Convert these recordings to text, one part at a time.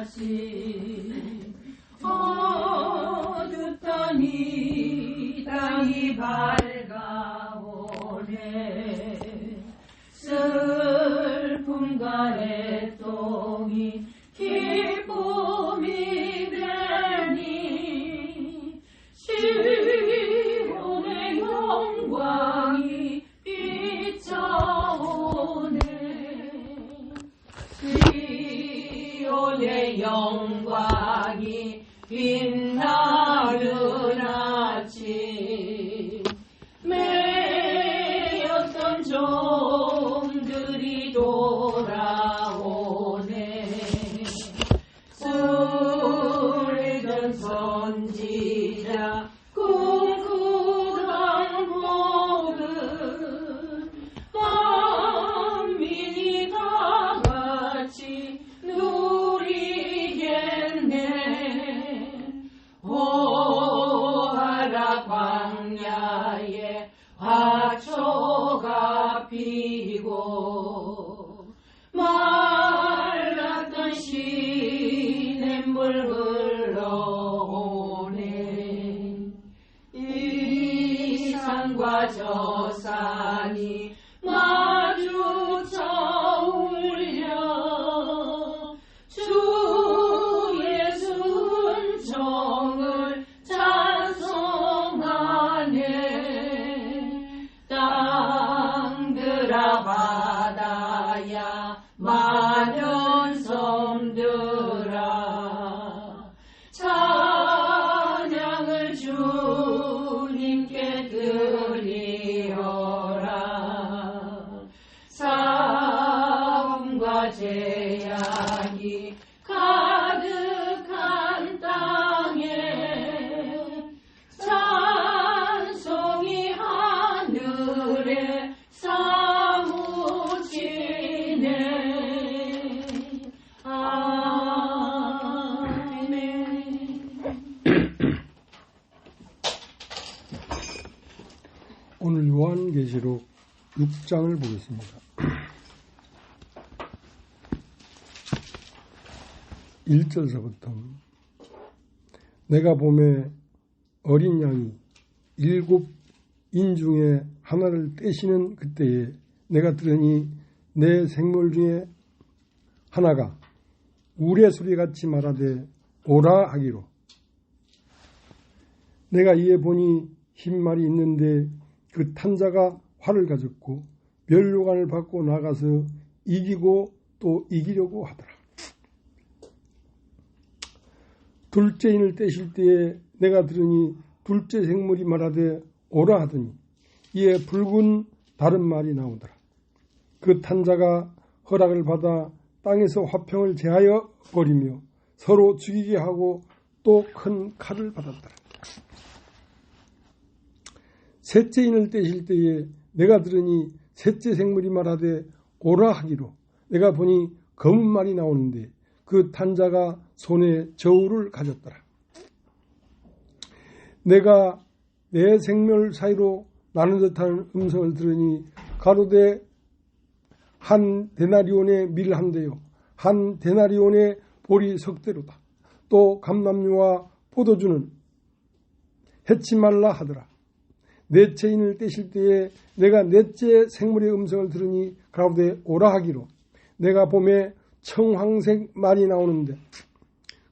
다시 어둡던 이 땅이 밝아오네. 슬픔과 애통이 기쁨이 되니 시온의 영광이 비춰오네. 시온의 영광이 빛나는 아침 매였던 종들이 돌아오네. 술던 선지자 꿈꾸던 복은 만민이 다 같이 누리겠네. 오하라 광야에 화초가 피고 말랐던 시냇물 흘러오네. 이 산과 저 산이 마주쳐 울려 주 예수 은총을 찬송하네. 땅들아 바다야 많은 섬들아 찬양을 주님께 드리어라. 싸움과 재앙이 가득한 땅에 찬송이 하늘에 사무치네. 아멘. 오늘 요한계시록 6장을 보겠습니다. 1절서부터 내가 보매 어린 양이 7 인중에 하나를 떼시는 그때에 내가 들으니 내 생물 중에 하나가 우레소리같이 말하되 오라 하기로. 내가 이에 보니 흰 말이 있는데 그 탄자가 활을 가졌고 면류관을 받고 나가서 이기고 또 이기려고 하더라. 둘째 인을 떼실 때에 내가 들으니 둘째 생물이 말하되 오라 하더니 이에 붉은 다른 말이 나오더라. 그 탄자가 허락을 받아 땅에서 화평을 제하여 버리며 서로 죽이게 하고 또 큰 칼을 받았더라. 셋째 인을 떼실 때에 내가 들으니 셋째 생물이 말하되 오라 하기로. 내가 보니 검은 말이 나오는데 그 탄자가 손에 저울을 가졌더라. 내가 내 생멸 사이로 나는 듯한 음성을 들으니 가로되 한 데나리온의 밀 한 대요 한 데나리온의 보리 석대로다. 또 감람류와 포도주는 해치 말라 하더라. 넷째 인을 떼실 때에 내가 넷째 생물의 음성을 들으니 가로되 오라 하기로. 내가 봄에 청황색 말이 나오는데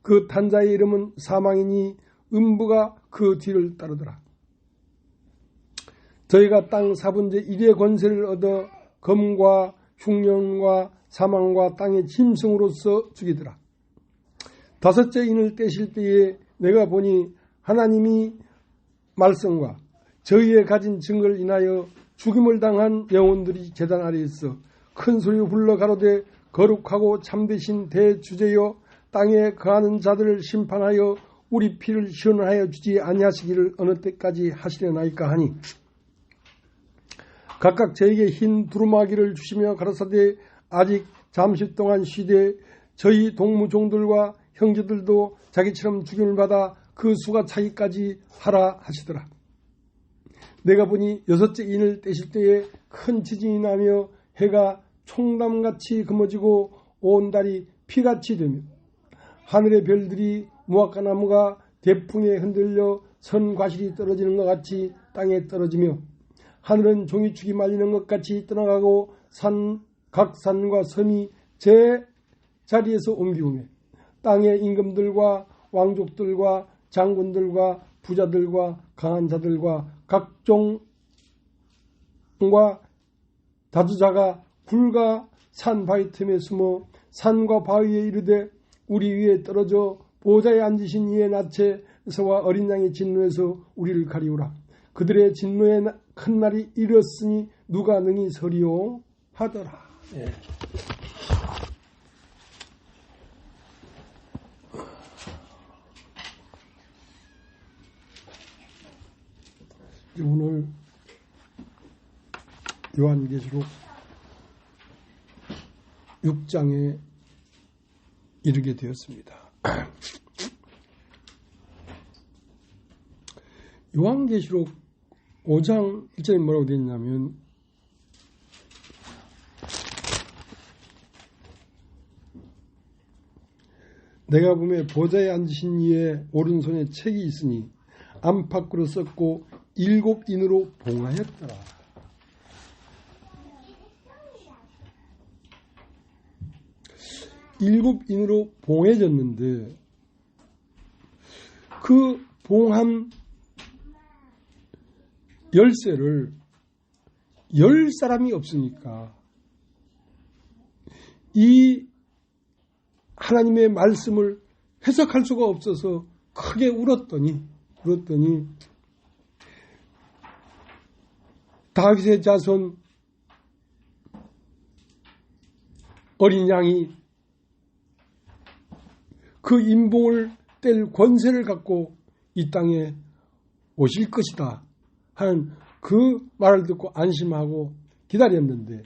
그 탄자의 이름은 사망이니 음부가 그 뒤를 따르더라. 저희가 땅 4분의 1의 권세를 얻어 검과 흉년과 사망과 땅의 짐승으로서 죽이더라. 다섯째 인을 떼실 때에 내가 보니 하나님이 말씀과 저희의 가진 증거를 인하여 죽임을 당한 영혼들이 제단 아래에 있어 큰 소리로 불러 가로되 거룩하고 참되신 대주제여 땅에 거하는 자들을 심판하여 우리 피를 시원하여 주지 아니하시기를 어느 때까지 하시려나이까 하니 각각 저에게 흰 두루마기를 주시며 가라사대 아직 잠시 동안 쉬되 저희 동무종들과 형제들도 자기처럼 죽임을 받아 그 수가 차기까지 하라 하시더라. 내가 보니 여섯째 인을 떼실 때에 큰 지진이 나며 해가 총담같이 금어지고 온 달이 피같이 되며 하늘의 별들이 무화과나무가 대풍에 흔들려 선과실이 떨어지는 것 같이 땅에 떨어지며 하늘은 종이축이 말리는 것 같이 떠나가고 각 산과 섬이 제 자리에서 옮기우며 땅의 임금들과 왕족들과 장군들과 부자들과 강한 자들과 각종과 다주자가 굴과 산 바위 틈에 숨어 산과 바위에 이르되 우리 위에 떨어져 보좌에 앉으신 이의 낯에서와 어린 양의 진노에서 우리를 가리우라. 그들의 진노의 큰 날이 이르렀으니 누가 능히 서리오 하더라. 예. 오늘 요한계시록 6장에 이르게 되었습니다. 요한계시록 5장 1절에 뭐라고 되어 있냐면 내가 보매 보좌에 앉으신 이의 오른손에 책이 있으니 안팎으로 썼고 7인으로 봉하였더라. 일곱 인으로 봉해졌는데 그 봉한 열쇠를 열 사람이 없으니까 이 하나님의 말씀을 해석할 수가 없어서 크게 울었더니 다윗의 자손 어린 양이 그 임봉을 뗄 권세를 갖고 이 땅에 오실 것이다 하는 그 말을 듣고 안심하고 기다렸는데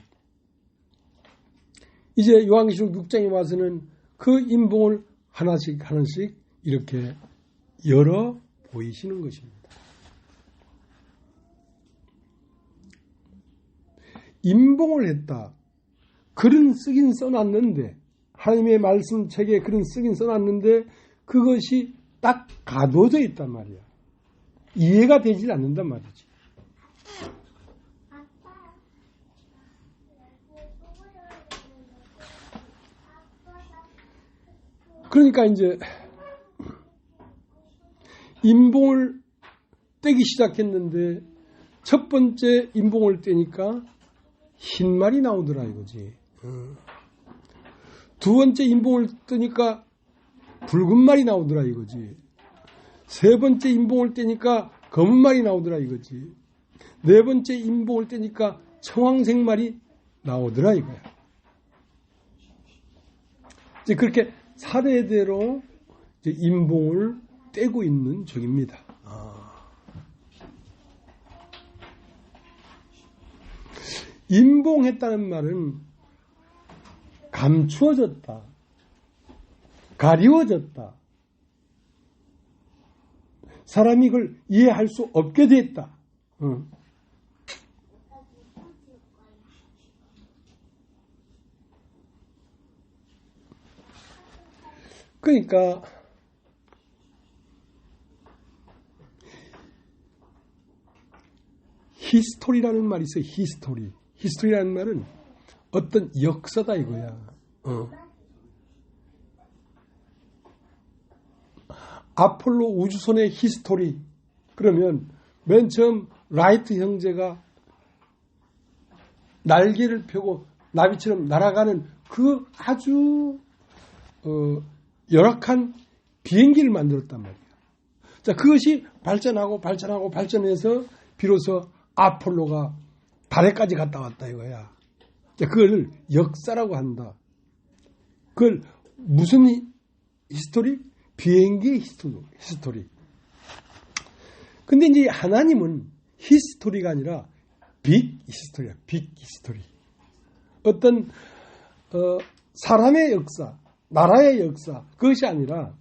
이제 요한계시록 6장에 와서는 그 임봉을 하나씩 이렇게 열어 보이시는 것입니다. 임봉을 했다. 글은 쓰긴 써놨는데 하나님의 말씀 책에 글은 쓰긴 써놨는데 그것이 딱 가둬져 있단 말이야. 이해가 되질 않는단 말이지. 그러니까 이제 임봉을 떼기 시작했는데 첫 번째 임봉을 떼니까 흰 말이 나오더라 이거지. 두 번째 임봉을 떼니까 붉은 말이 나오더라 이거지. 세 번째 임봉을 떼니까 검은 말이 나오더라 이거지. 네 번째 임봉을 떼니까 청황색 말이 나오더라 이거야. 이제 그렇게 사례대로 이제 임봉을 떼고 있는 중입니다. 임봉했다는 말은 감추어졌다, 가리워졌다, 사람이 그걸 이해할 수 없게 됐다. 그러니까 히스토리라는 말이 있어요. 히스토리라는 말은 어떤 역사다 이거야. 아폴로 우주선의 히스토리 그러면 맨 처음 라이트 형제가 날개를 펴고 나비처럼 날아가는 그 아주 열악한 비행기를 만들었단 말이야. 자, 그것이 발전해서 비로소 아폴로가 달에까지 갔다 왔다 이거야. 자, 그걸 역사라고 한다. 그걸 무슨 히스토리? 비행기 히스토리. 근데 이제 하나님은 히스토리가 아니라 빅 히스토리야. 빅 히스토리. 어떤 사람의 역사, 나라의 역사 그것이 아니라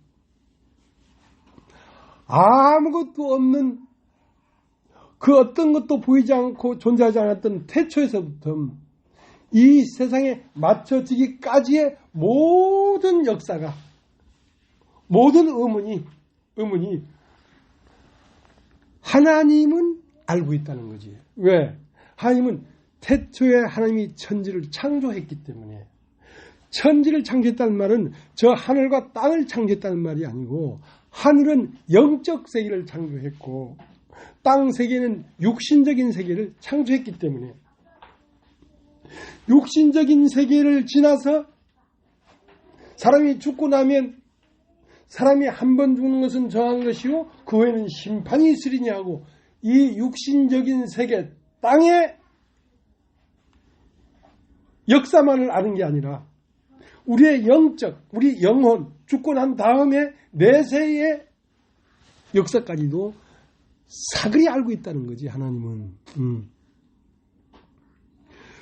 아무것도 없는 그 어떤 것도 보이지 않고 존재하지 않았던 태초에서부터 이 세상에 맞춰지기까지의 모든 역사가 모든 의문이 하나님은 알고 있다는 거지. 왜? 하나님은 태초에 하나님이 천지를 창조했기 때문에. 천지를 창조했다는 말은 저 하늘과 땅을 창조했다는 말이 아니고, 하늘은 영적 세계를 창조했고 땅 세계는 육신적인 세계를 창조했기 때문에, 육신적인 세계를 지나서 사람이 죽고 나면 사람이 한 번 죽는 것은 정한 것이요 그 후에는 심판이 있으리냐 하고, 이 육신적인 세계 땅의 역사만을 아는 게 아니라 우리의 영적, 우리 영혼 죽고 난 다음에 내세의 역사까지도 사그리 알고 있다는 거지. 하나님은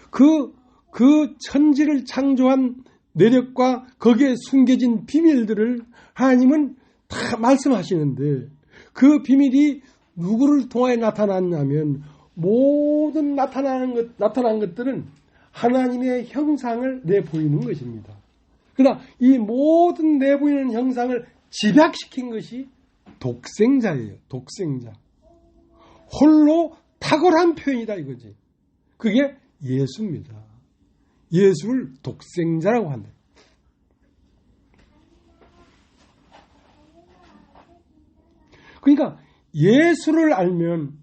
그 천지를 창조한 내력과 거기에 숨겨진 비밀들을 하나님은 다 말씀하시는데, 그 비밀이 누구를 통하여 나타났냐면 모든 나타난 것들은 하나님의 형상을 내보이는 것입니다. 그러나 이 모든 내보이는 형상을 집약시킨 것이 독생자예요. 독생자. 홀로 탁월한 표현이다 이거지. 그게 예수입니다. 예수를 독생자라고 한다. 그러니까 예수를 알면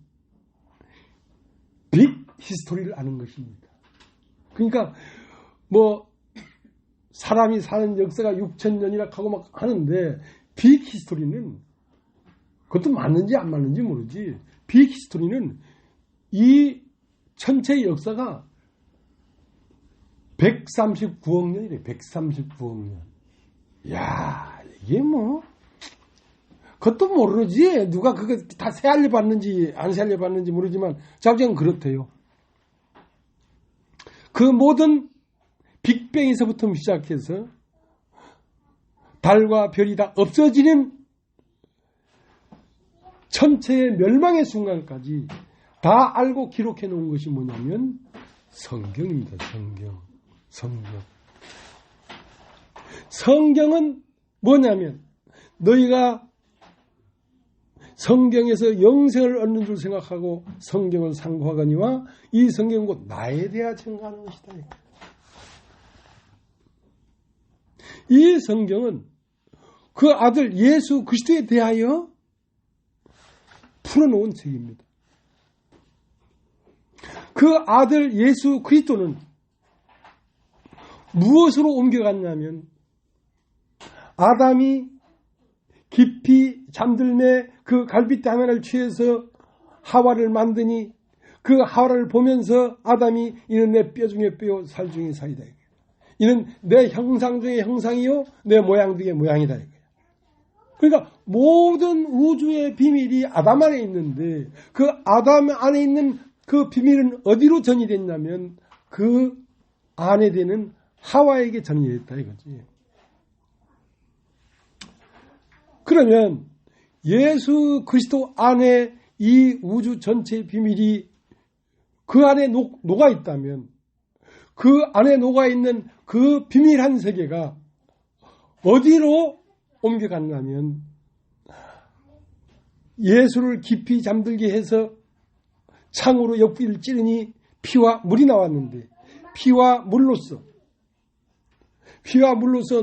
빅 히스토리를 아는 것입니다. 그러니까 뭐 사람이 사는 역사가 6,000년이라 하고 막 하는데, 빅 히스토리는 그것도 맞는지 안 맞는지 모르지. 빅 히스토리는 이 전체의 역사가 139억 년이래. 139억 년. 야, 이게 뭐 그것도 모르지. 누가 그거 다 세알려 봤는지 안 세알려 봤는지 모르지만 자기는 그렇대요. 그 모든 빅뱅에서부터 시작해서 달과 별이 다 없어지는 천체의 멸망의 순간까지 다 알고 기록해 놓은 것이 뭐냐면 성경입니다. 성경은 뭐냐면, 너희가 성경에서 영생을 얻는 줄 생각하고 성경을 상고하거니와 이 성경은 곧 나에 대하여 증거하는 것이다. 이 성경은 그 아들 예수 그리스도에 대하여 풀어놓은 책입니다. 그 아들 예수 그리스도는 무엇으로 옮겨갔냐면, 아담이 깊이 잠들매 그 갈빗대 하나를 취해서 하와를 만드니, 그 하와를 보면서 아담이 이는 내 뼈 중에 뼈요 살 중에 살이다. 이는 내 형상 중에 형상이요 내 모양 중에 모양이다. 그러니까 모든 우주의 비밀이 아담 안에 있는데, 그 아담 안에 있는 그 비밀은 어디로 전이됐냐면 그 안에 되는 하와에게 전이됐다 이거지. 그러면 예수 그리스도 안에 이 우주 전체의 비밀이 그 안에 녹아 있다면, 그 안에 녹아 있는 그 비밀한 세계가 어디로 옮겨갔냐면, 예수를 깊이 잠들게 해서 창으로 옆구리를 찌르니 피와 물이 나왔는데, 피와 물로서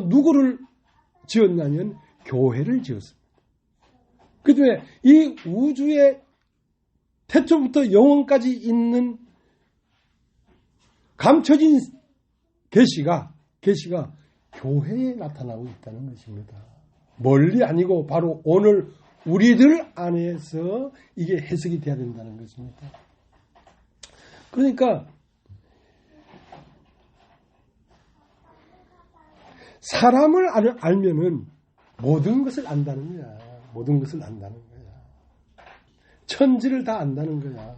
누구를 지었냐면 교회를 지었습니다. 그 중에 이 우주의 태초부터 영원까지 있는 감춰진 계시가 교회에 나타나고 있다는 것입니다. 멀리 아니고 바로 오늘 우리들 안에서 이게 해석이 돼야 된다는 것입니다. 그러니까 사람을 알면은 모든 것을 안다는 거야. 모든 것을 안다는 거야. 천지를 다 안다는 거야.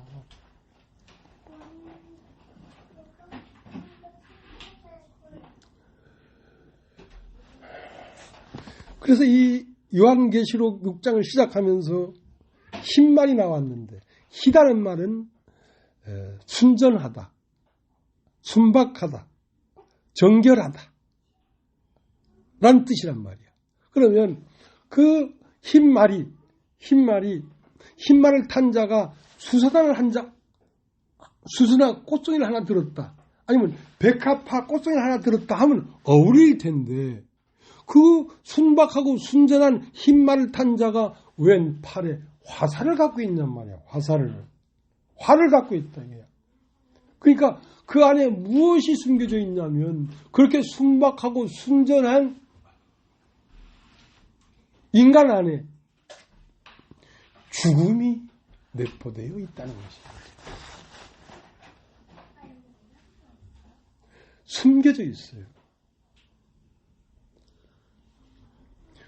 그래서 이 요한계시록 6장을 시작하면서 흰말이 나왔는데, 희다는 말은 순전하다, 순박하다, 정결하다 라는 뜻이란 말이야. 그러면 그 흰말을 탄 자가 수사단을 한 자, 수수나 꽃송이를 하나 들었다. 아니면 백합화 꽃송이를 하나 들었다 하면 어울릴 텐데, 그 순박하고 순전한 흰말을 탄 자가 왼 팔에 화살을 갖고 있냔 말이야. 활을 갖고 있다. 이게. 그러니까 그 안에 무엇이 숨겨져 있냐면, 그렇게 순박하고 순전한 인간 안에 죽음이 내포되어 있다는 것입니다. 숨겨져 있어요.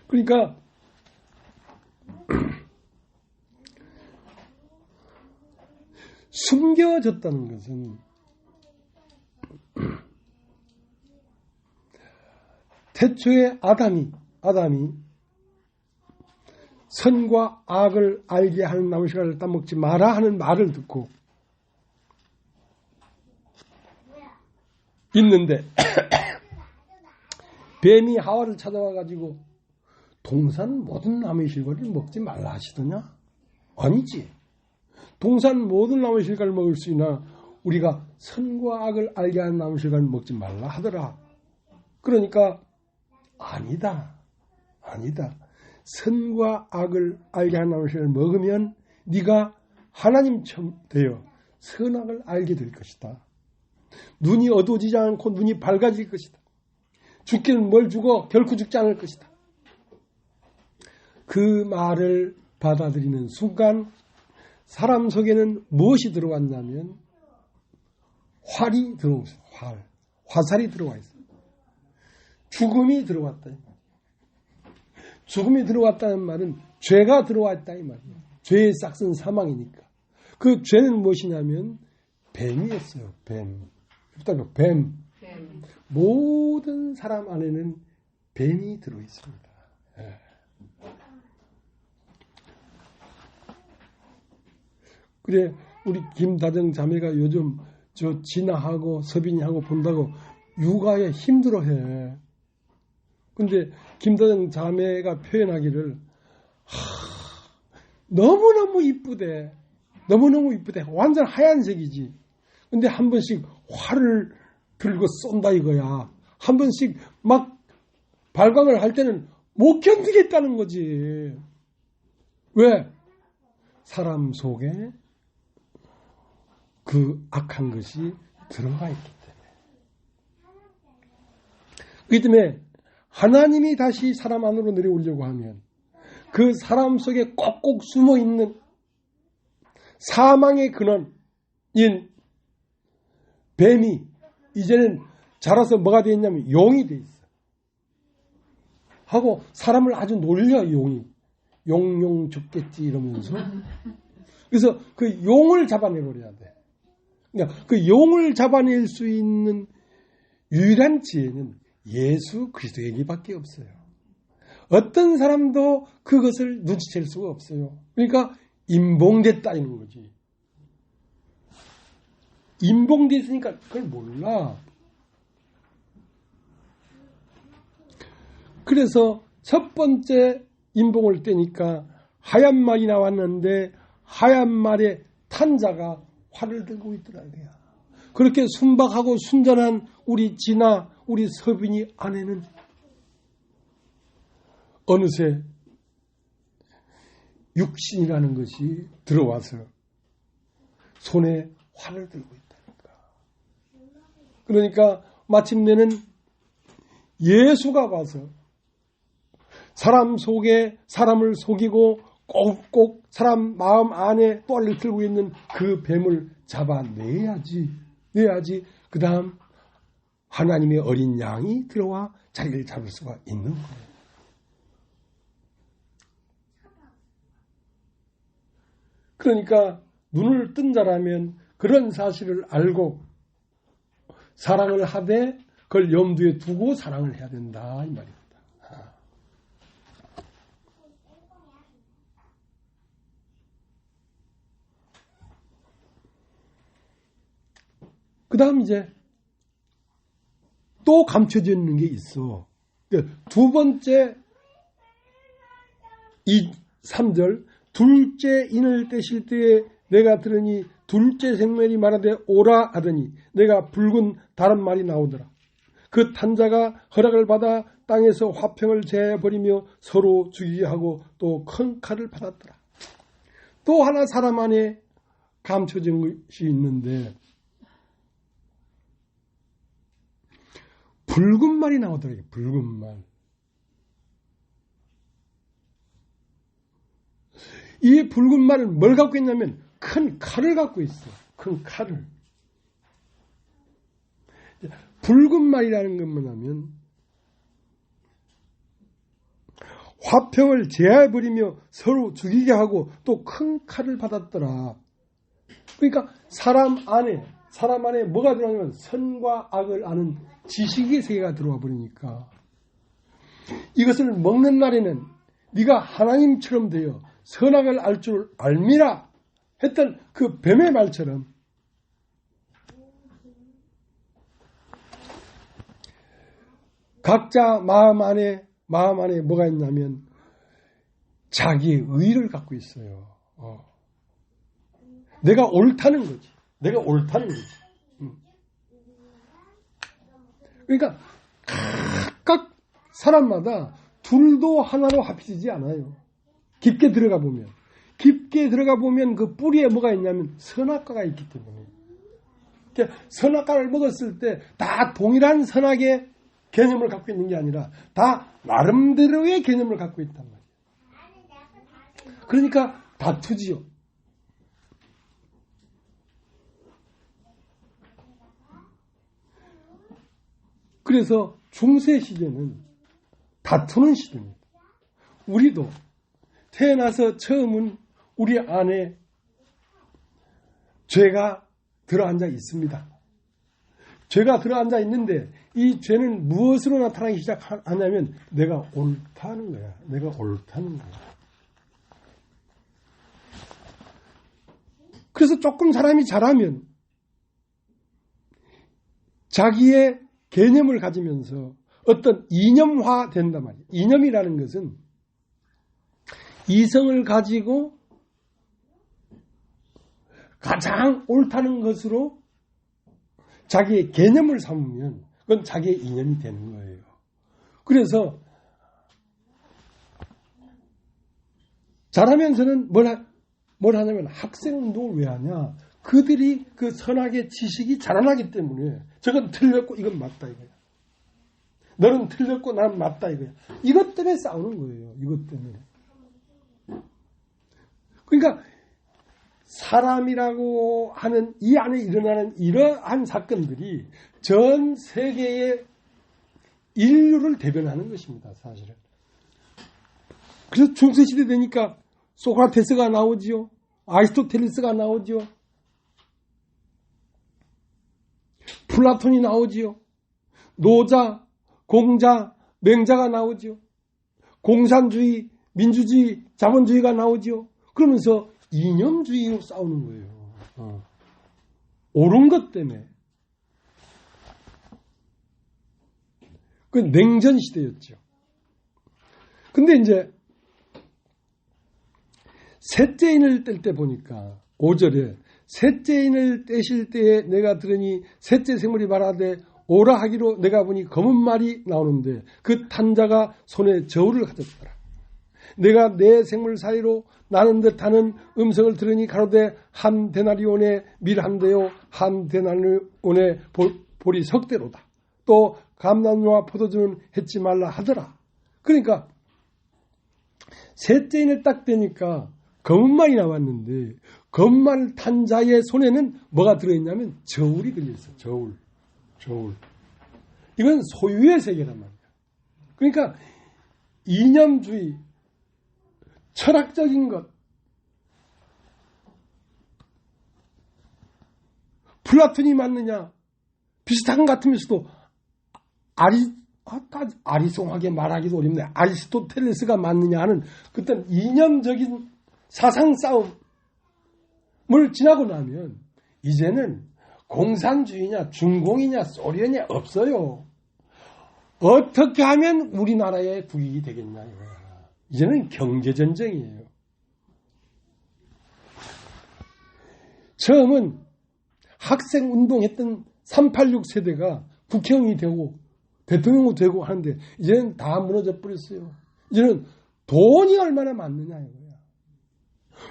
그러니까 숨겨졌다는 것은 태초에 아담이 선과 악을 알게 하는 나무 씨앗을 따먹지 마라 하는 말을 듣고 있는데 뱀이 하와를 찾아와 가지고 동산 모든 나무의 실과를 먹지 말라 하시더냐? 아니지. 동산 모든 나무의 실과를 먹을 수 있으나 우리가 선과 악을 알게 하는 나무의 실과를 먹지 말라 하더라. 그러니까 아니다. 선과 악을 알게 하는 나무의 실과를 먹으면 네가 하나님처럼 되어 선악을 알게 될 것이다. 눈이 어두워지지 않고 눈이 밝아질 것이다. 죽기는 뭘 죽어 결코 죽지 않을 것이다. 그 말을 받아들이는 순간 사람 속에는 무엇이 들어왔냐면 활이 들어왔어요. 화살이 들어와 있어요. 죽음이 들어왔다. 죽음이 들어왔다는 말은 죄가 들어왔다 이 말이에요. 죄의 싹은 사망이니까. 그 죄는 무엇이냐면 뱀이었어요. 뱀. 모든 사람 안에는 뱀이 들어있습니다. 예. 그래, 우리 김다정 자매가 요즘 저 진아하고 서빈이하고 본다고 육아에 힘들어해. 근데 김다정 자매가 표현하기를 너무너무 이쁘대. 완전 하얀색이지. 근데 한 번씩 활을 들고 쏜다 이거야. 한 번씩 막 발광을 할 때는 못 견디겠다는 거지. 왜? 사람 속에 그 악한 것이 들어가 있기 때문에. 그렇기 때문에 하나님이 다시 사람 안으로 내려오려고 하면 그 사람 속에 꼭꼭 숨어있는 사망의 근원인 뱀이 이제는 자라서 뭐가 되어 있냐면 용이 되어 있어. 하고 사람을 아주 놀려 용이. 용용 죽겠지 이러면서. 그래서 그 용을 잡아내버려야 돼. 그러니까 그 용을 잡아낼 수 있는 유일한 지혜는 예수 그리스도에게밖에 없어요. 어떤 사람도 그것을 눈치챌 수가 없어요. 그러니까 임봉됐다 이런 거지. 임봉됐으니까 그걸 몰라. 그래서 첫 번째 임봉을 떼니까 하얀 말이 나왔는데 하얀 말에 탄 자가 활을 들고 있더라 이거야. 그렇게 순박하고 순전한 우리 진아, 우리 서빈이 안에는 어느새 육신이라는 것이 들어와서 손에 활을 들고 있다니까. 그러니까 마침내는 예수가 와서 사람 속에 사람을 속이고 꼭꼭 사람 마음 안에 똘을 들고 있는 그 뱀을 잡아내야지. 그 다음 하나님의 어린 양이 들어와 자기를 잡을 수가 있는 거예요. 그러니까 눈을 뜬 자라면 그런 사실을 알고 사랑을 하되 그걸 염두에 두고 사랑을 해야 된다 이 말입니다. 그 다음 이제 또 감춰져 있는 게 있어. 두 번째 3절 둘째 인을 떼실 때에 내가 들으니 둘째 생멸이 말하되 오라 하더니 내가 붉은 다른 말이 나오더라. 그 탄자가 허락을 받아 땅에서 화평을 제해버리며 서로 죽이게 하고 또 큰 칼을 받았더라. 또 하나 사람 안에 감춰진 것이 있는데 붉은 말이 나오더라고요. 붉은 말. 이 붉은 말은 뭘 갖고 있냐면 큰 칼을 갖고 있어요. 큰 칼을. 붉은 말이라는 건 뭐냐면 화평을 제해버리며 서로 죽이게 하고 또 큰 칼을 받았더라. 그러니까 사람 안에 뭐가 들어가냐면 선과 악을 아는 지식의 세계가 들어와 버리니까 이것을 먹는 날에는 네가 하나님처럼 되어 선악을 알 줄 알미라 했던 그 뱀의 말처럼 각자 마음 안에 뭐가 있냐면 자기의 의를 갖고 있어요. 내가 옳다는 거지. 내가 옳다는 거지. 그러니까 각각 사람마다 둘도 하나로 합치지 않아요. 깊게 들어가 보면 그 뿌리에 뭐가 있냐면 선악과가 있기 때문에 선악과를 먹었을 때 다 동일한 선악의 개념을 갖고 있는 게 아니라 다 나름대로의 개념을 갖고 있단 말이에요. 그러니까 다투지요. 그래서 중세 시대는 다투는 시대입니다. 우리도 태어나서 처음은 우리 안에 죄가 들어앉아 있습니다. 죄가 들어앉아 있는데 이 죄는 무엇으로 나타나기 시작하냐면 내가 옳다는 거야. 내가 옳다는 거야. 그래서 조금 사람이 잘하면 자기의 개념을 가지면서 어떤 이념화 된단 말이에요. 이념이라는 것은 이성을 가지고 가장 옳다는 것으로 자기의 개념을 삼으면 그건 자기의 이념이 되는 거예요. 그래서 잘하면서는 뭘 하냐면 학생운동을 왜 하냐. 그들이 그 선악의 지식이 자라나기 때문에 저건 틀렸고 이건 맞다 이거야. 너는 틀렸고 나는 맞다 이거야. 이것 때문에 싸우는 거예요. 이것 때문에. 그러니까 사람이라고 하는 이 안에 일어나는 이러한 사건들이 전 세계의 인류를 대변하는 것입니다. 사실은. 그래서 중세시대 되니까 소크라테스가 나오지요. 아리스토텔레스가 나오지요. 플라톤이 나오지요. 노자, 공자, 맹자가 나오지요. 공산주의, 민주주의, 자본주의가 나오지요. 그러면서 이념주의로 싸우는 거예요. 옳은 것 때문에. 그 냉전 시대였죠. 근데 이제 셋째 인을 뗄 때 보니까 5절에 셋째 인을 떼실 때에 내가 들으니 셋째 생물이 말하되 오라 하기로 내가 보니 검은 말이 나오는데 그 탄자가 손에 저울을 가졌더라. 내가 내 생물 사이로 나는 듯하는 음성을 들으니 가로되 한 데나리온에 밀 한 대요 한 데나리온에 볼이 석 대로다. 또 감람류와 포도주는 했지 말라 하더라. 그러니까 셋째 인을 딱 떼니까 검은 말이 나왔는데 검은 말 탄 자의 손에는 뭐가 들어있냐면 저울이 들려있어요. 저울. 이건 소유의 세계란 말이에요. 그러니까 이념주의, 철학적인 것, 플라톤이 맞느냐, 비슷한 것 같으면서도 아리송하게 말하기도 어렵네. 아리스토텔레스가 맞느냐 하는 그때 이념적인 사상 싸움을 지나고 나면 이제는 공산주의냐 중공이냐 소련이 없어요. 어떻게 하면 우리나라의 국익이 되겠냐 이거야. 이제는 경제전쟁이에요. 처음은 학생운동했던 386 세대가 국회의원이 되고 대통령이 되고 하는데 이제는 다 무너져 버렸어요. 이제는 돈이 얼마나 많느냐 이거야.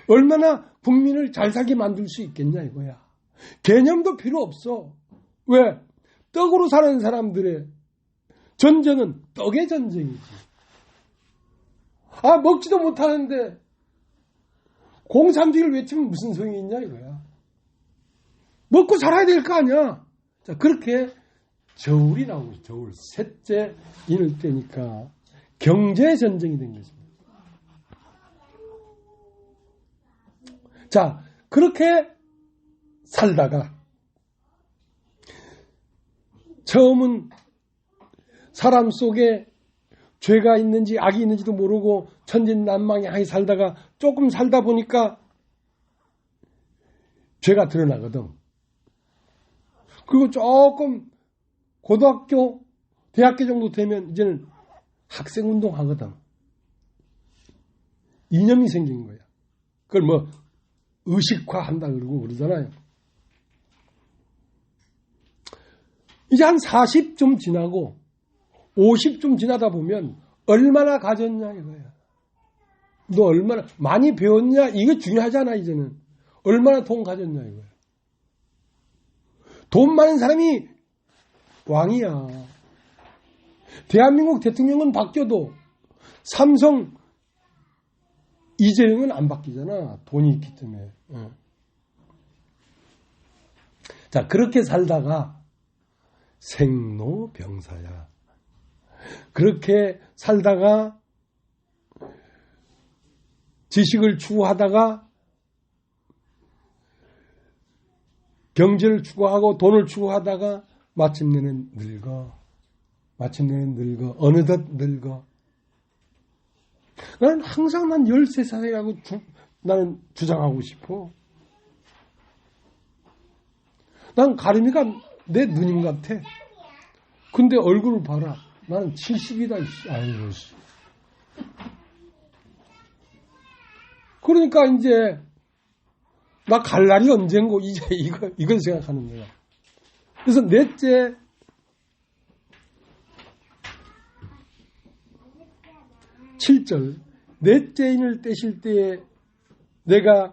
얼마나 국민을 잘 살게 만들 수 있겠냐 이거야. 개념도 필요 없어. 왜? 떡으로 사는 사람들의 전쟁은 떡의 전쟁이지. 아, 먹지도 못하는데 공산주의를 외치면 무슨 소용이 있냐 이거야. 먹고 살아야 될 거 아니야. 자, 그렇게 저울이 나오고 저울 셋째 인을 때니까 경제 전쟁이 된 것입니다. 자, 그렇게 살다가 처음은 사람 속에 죄가 있는지 악이 있는지도 모르고 천진난만하게 살다가 조금 살다 보니까 죄가 드러나거든. 그리고 조금 고등학교, 대학교 정도 되면 이제는 학생운동 하거든. 이념이 생긴 거야. 그걸 뭐 의식화한다 그러고 그러잖아요. 이제 한 40 좀 지나고 50 좀 지나다 보면 얼마나 가졌냐 이거야. 너 얼마나 많이 배웠냐 이거 중요하잖아. 이제는 얼마나 돈 가졌냐 이거야. 돈 많은 사람이 왕이야. 대한민국 대통령은 바뀌어도 삼성 이재용은 안 바뀌잖아. 돈이 있기 때문에. 자, 그렇게 살다가 생로병사야. 그렇게 살다가 지식을 추구하다가 경제를 추구하고 돈을 추구하다가 마침내는 늙어. 어느덧 늙어. 나는 항상 난 13살이라고 나는 주장하고 싶어. 난 가림이가 내 누님 같아. 근데 얼굴을 봐라. 나는 70이다. 아이고, 씨. 그러니까 이제 나 갈 날이 언젠고 이제 이걸 생각하는 거야. 그래서 넷째 (7절) 넷째 인을 떼실 때에 내가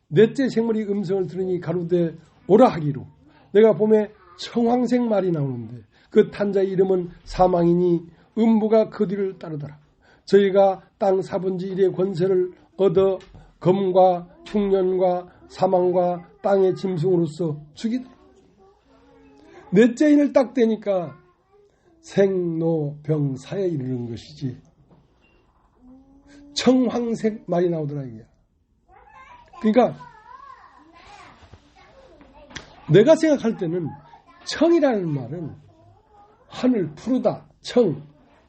넷째 생물이 음성을 들으니 가로되 오라 하기로. 내가 봄에 청황색 말이 나오는데 그 탄자의 이름은 사망이니 음부가 그 뒤를 따르더라. 저희가 땅 사분지 1의 권세를 얻어 검과 흉년과 사망과 땅의 짐승으로서 죽이더라. 넷째 인을 딱 떼니까 생로병사에 이르는 것이지. 청황색 말이 나오더라 이게. 그러니까 내가 생각할 때는 청이라는 말은 하늘 푸르다, 청,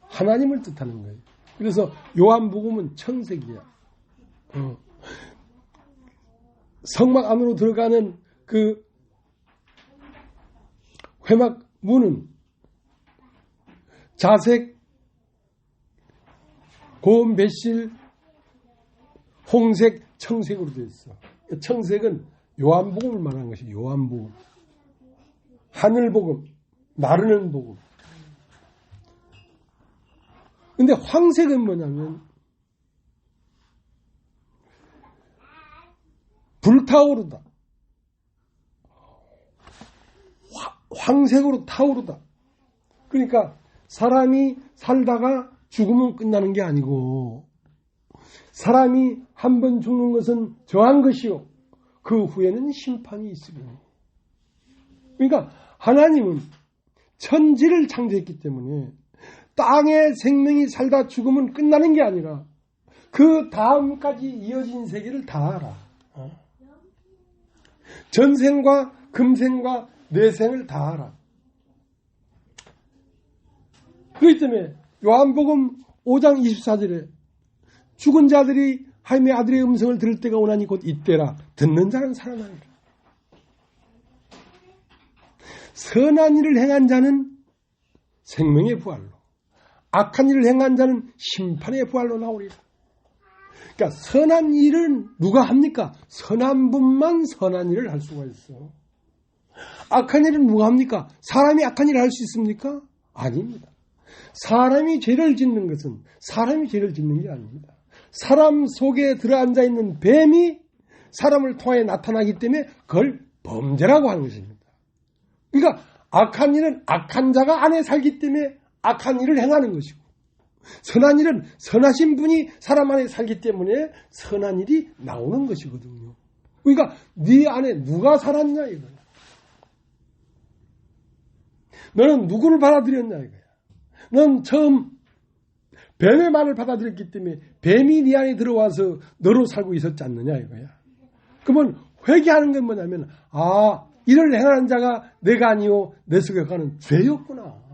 하나님을 뜻하는 거예요. 그래서 요한복음은 청색이야. 성막 안으로 들어가는 그 회막 문은 자색, 고운 배실, 홍색, 청색으로 되어 있어. 청색은 요한복음을 말하는 것이 요한복음. 하늘복음, 나르는 복음. 근데 황색은 뭐냐면 불타오르다. 황색으로 타오르다. 그러니까 사람이 살다가 죽으면 끝나는 게 아니고 사람이 한 번 죽는 것은 정한 것이요. 그 후에는 심판이 있으리니. 그러니까 하나님은 천지를 창조했기 때문에 땅에 생명이 살다 죽으면 끝나는 게 아니라 그 다음까지 이어진 세계를 다 알아. 전생과 금생과 내생을 다 알아. 그렇기 때문에 요한복음 5장 24절에 죽은 자들이 하나님의 아들의 음성을 들을 때가 오나니 곧 이때라. 듣는 자는 살아나리라. 선한 일을 행한 자는 생명의 부활로, 악한 일을 행한 자는 심판의 부활로 나오리라. 그러니까 선한 일은 누가 합니까? 선한 분만 선한 일을 할 수가 있어. 악한 일은 누가 합니까? 사람이 악한 일을 할 수 있습니까? 아닙니다. 사람이 죄를 짓는 것은 사람이 죄를 짓는 게 아닙니다. 사람 속에 들어앉아 있는 뱀이 사람을 통해 나타나기 때문에 그걸 범죄라고 하는 것입니다. 그러니까 악한 일은 악한 자가 안에 살기 때문에 악한 일을 행하는 것이고, 선한 일은 선하신 분이 사람 안에 살기 때문에 선한 일이 나오는 것이거든요. 그러니까 네 안에 누가 살았냐 이거야. 너는 누구를 받아들였냐 이거야. 넌 처음 뱀의 말을 받아들였기 때문에 뱀이 네 안에 들어와서 너로 살고 있었지 않느냐 이거야. 그러면 회개하는 건 뭐냐면, 이를 행하는 자가 내가 아니요 내 속에 가는 죄였구나.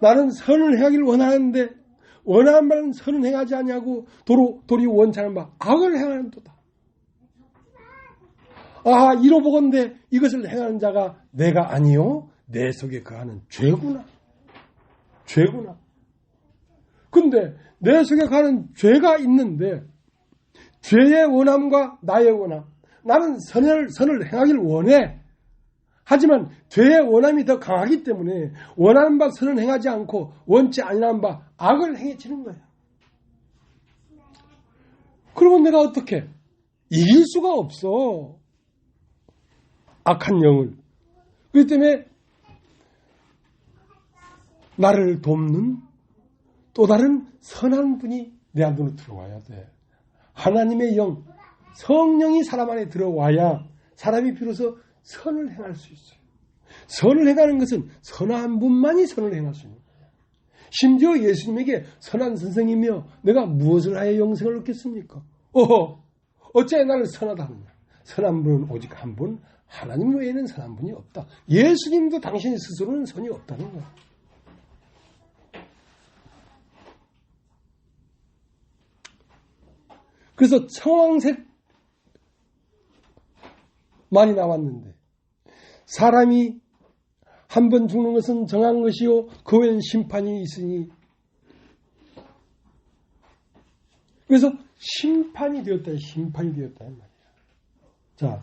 나는 선을 행하기를 원하는데 원하는 바는 선을 행하지 아니하고 도리 원치 않은 바 악을 행하는도다. 이로 보건대 이것을 행하는 자가 내가 아니요 내 속에 거하는 죄구나. 죄구나. 근데 내 속에 거하는 죄가 있는데 죄의 원함과 나의 원함, 나는 선을 행하기를 원해. 하지만 죄의 원함이 더 강하기 때문에 원하는 바 선을 행하지 않고 원치 아니하는 바 악을 행해지는 거야. 그러면 내가 어떻게 이길 수가 없어. 악한 영을. 그렇기 때문에 나를 돕는 또 다른 선한 분이 내 안으로 들어와야 돼. 하나님의 영, 성령이 사람 안에 들어와야 사람이 비로소 선을 행할 수 있어요. 선을 행하는 것은 선한 분만이 선을 행할 수 있는 거예요. 심지어 예수님에게 선한 선생이며 내가 무엇을 하여 영생을 얻겠습니까? 어째 나를 선하다 하느냐. 선한 분은 오직 한 분, 하나님 외에는 선한 분이 없다. 예수님도 당신 스스로는 선이 없다는 거예요. 그래서 청황색 많이 나왔는데, 사람이 한 번 죽는 것은 정한 것이요 그 후에는 심판이 있으니, 그래서 심판이 되었다 말이야. 자,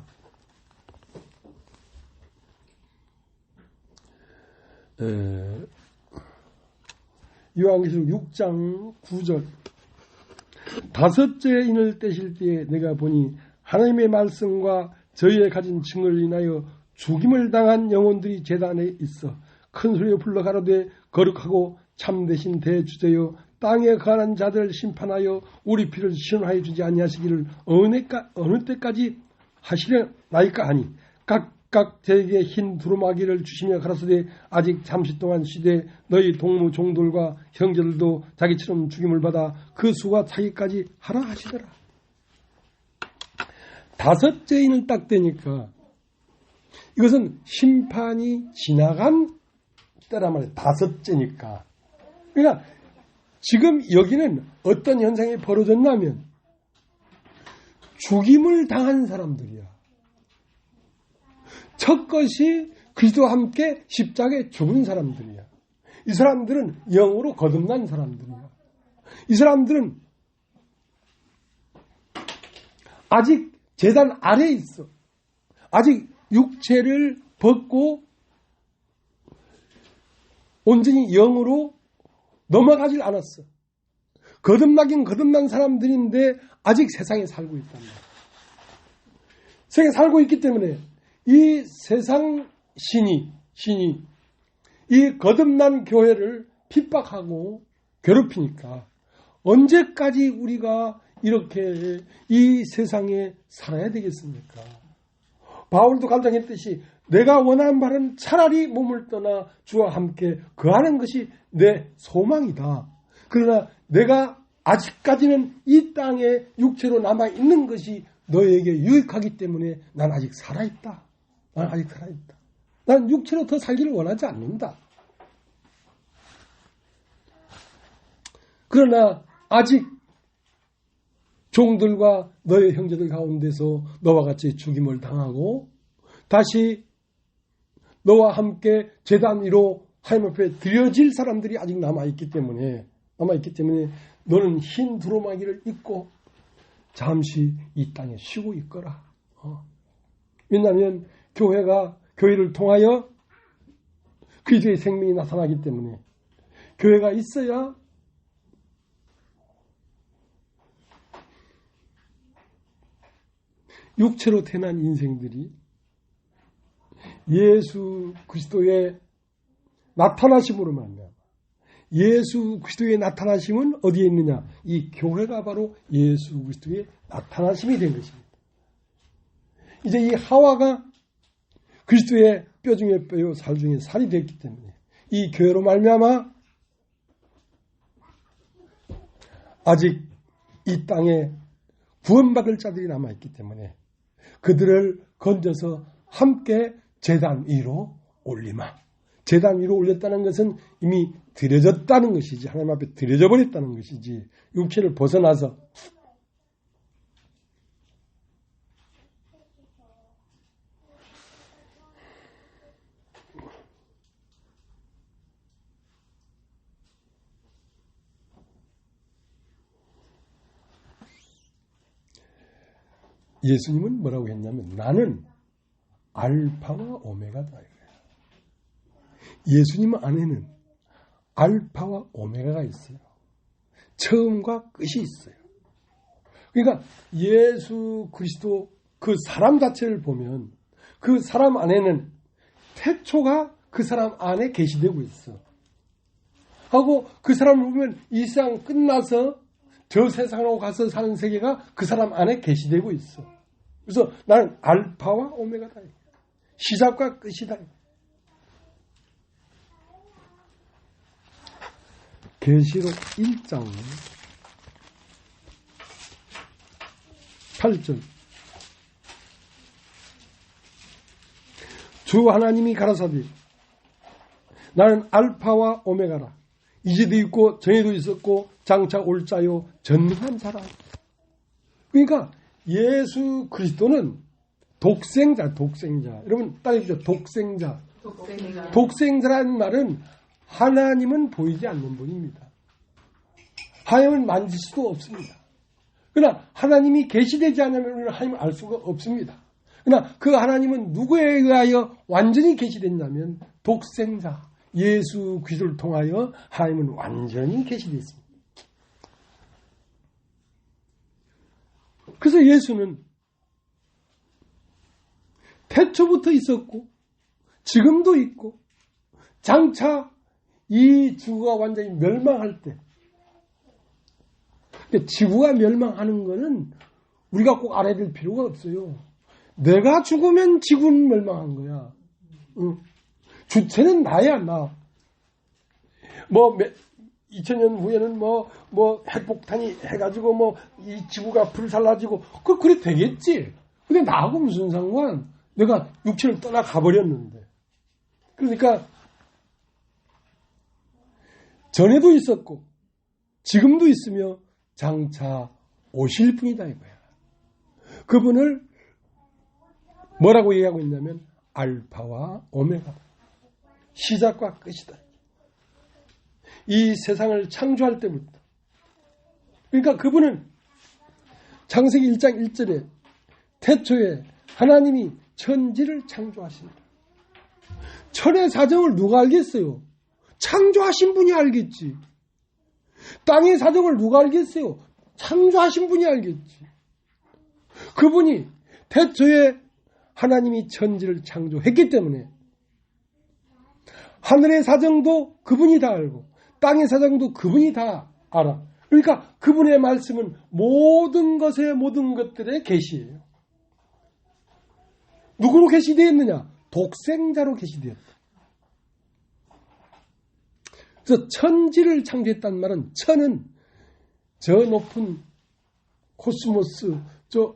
요한계시록 6장 9절, 다섯째 인을 떼실 때에 내가 보니 하나님의 말씀과 저희의 가진 증거를 인하여 죽임을 당한 영혼들이 제단에 있어 큰 소리로 불러 가로되 거룩하고 참되신 대주제여 땅에 거하는 자들을 심판하여 우리 피를 시원하여 주지 아니하시기를 어느 때까지 하시려나이까 하니 각각 저에게 흰 두루마기를 주시며 가라사대 아직 잠시 동안 쉬되 너희 동무 종들과 형제들도 자기처럼 죽임을 받아 그 수가 차기까지 하라 하시더라. 다섯째 인을 딱 되니까 이것은 심판이 지나간 때란 말이에요. 다섯째니까. 그러니까 지금 여기는 어떤 현상이 벌어졌냐면 죽임을 당한 사람들이야. 첫 것이 그리스도와 함께 십자가에 죽은 사람들이야. 이 사람들은 영으로 거듭난 사람들이야. 이 사람들은 아직 제단 아래에 있어. 아직 육체를 벗고 온전히 영으로 넘어가질 않았어. 거듭나긴 거듭난 사람들인데 아직 세상에 살고 있단 말이야. 세상에 살고 있기 때문에 이 세상 신이 이 거듭난 교회를 핍박하고 괴롭히니까 언제까지 우리가 이렇게 이 세상에 살아야 되겠습니까? 바울도 간증했듯이 내가 원하는 바는 차라리 몸을 떠나 주와 함께 거하는 것이 내 소망이다. 그러나 내가 아직까지는 이 땅에 육체로 남아있는 것이 너에게 유익하기 때문에 난 아직 살아있다. 난 육체로 더 살기를 원하지 않는다. 그러나 아직 종들과 너의 형제들 가운데서 너와 같이 죽임을 당하고 다시 너와 함께 제단 위로 하나님 앞에 드려질 사람들이 아직 남아있기 때문에 남아있기 때문에 너는 흰 두루마기를 입고 잠시 이 땅에 쉬고 있거라. 왜냐하면 교회를 통하여 그리스도의 생명이 나타나기 때문에 교회가 있어야 육체로 태어난 인생들이 예수 그리스도의 나타나심으로 말미암아 예수 그리스도의 나타나심은 어디에 있느냐? 이 교회가 바로 예수 그리스도의 나타나심이 된 것입니다. 이제 이 하와가 그리스도의 뼈 중에 뼈요 살 중에 살이 됐기 때문에 이 교회로 말미암아 아직 이 땅에 구원받을 자들이 남아있기 때문에 그들을 건져서 함께 제단 위로 올리마. 제단 위로 올렸다는 것은 이미 드려졌다는 것이지, 하나님 앞에 드려져 버렸다는 것이지, 육체를 벗어나서 예수님은 뭐라고 했냐면 나는 알파와 오메가다. 예수님 안에는 알파와 오메가가 있어요. 처음과 끝이 있어요. 그러니까 예수 그리스도 그 사람 자체를 보면 그 사람 안에는 태초가 그 사람 안에 계시되고 있어. 하고 그 사람을 보면 이 세상 끝나서 저 세상으로 가서 사는 세계가 그 사람 안에 계시되고 있어. 그래서 나는 알파와 오메가다. 시작과 끝이다. 계시록 1장 8절 주 하나님이 가라사대 나는 알파와 오메가라. 이제도 있고 전에도 있었고 장차 올 자요 전능한 자라. 그러니까 예수 그리스도는 독생자. 여러분 따라해주죠. 독생자. 독생자라는 말은 하나님은 보이지 않는 분입니다. 하나님은 만질 수도 없습니다. 그러나 하나님이 계시되지 않으면 우리는 하나님을 알 수가 없습니다. 그러나 그 하나님은 누구에 의하여 완전히 계시됐냐면 독생자 예수 그리스도를 통하여 하나님은 완전히 계시됐습니다. 그래서 예수는 태초부터 있었고 지금도 있고 장차 이 지구가 완전히 멸망할 때, 지구가 멸망하는 것은 우리가 꼭 알아야 될 필요가 없어요. 내가 죽으면 지구는 멸망한 거야. 주체는 나야, 나. 2000년 후에는 핵폭탄이 해가지고 이 지구가 불살라지고, 그래 되겠지. 근데 나하고 무슨 상관? 내가 육체를 떠나가 버렸는데. 그러니까, 전에도 있었고 지금도 있으며 장차 오실 분이다 이거야. 그분을 뭐라고 얘기하고 있냐면 알파와 오메가, 시작과 끝이다. 이 세상을 창조할 때부터. 그러니까 그분은 창세기 1장 1절에 태초에 하나님이 천지를 창조하신다. 천의 사정을 누가 알겠어요? 창조하신 분이 알겠지. 땅의 사정을 누가 알겠어요? 창조하신 분이 알겠지. 그분이 태초에 하나님이 천지를 창조했기 때문에 하늘의 사정도 그분이 다 알고 땅의 사정도 그분이 다 알아. 그러니까 그분의 말씀은 모든 것의 모든 것들의 계시예요. 누구로 계시되었느냐? 독생자로 계시되었다. 그래서 천지를 창조했다는 말은 천은 저 높은 코스모스, 저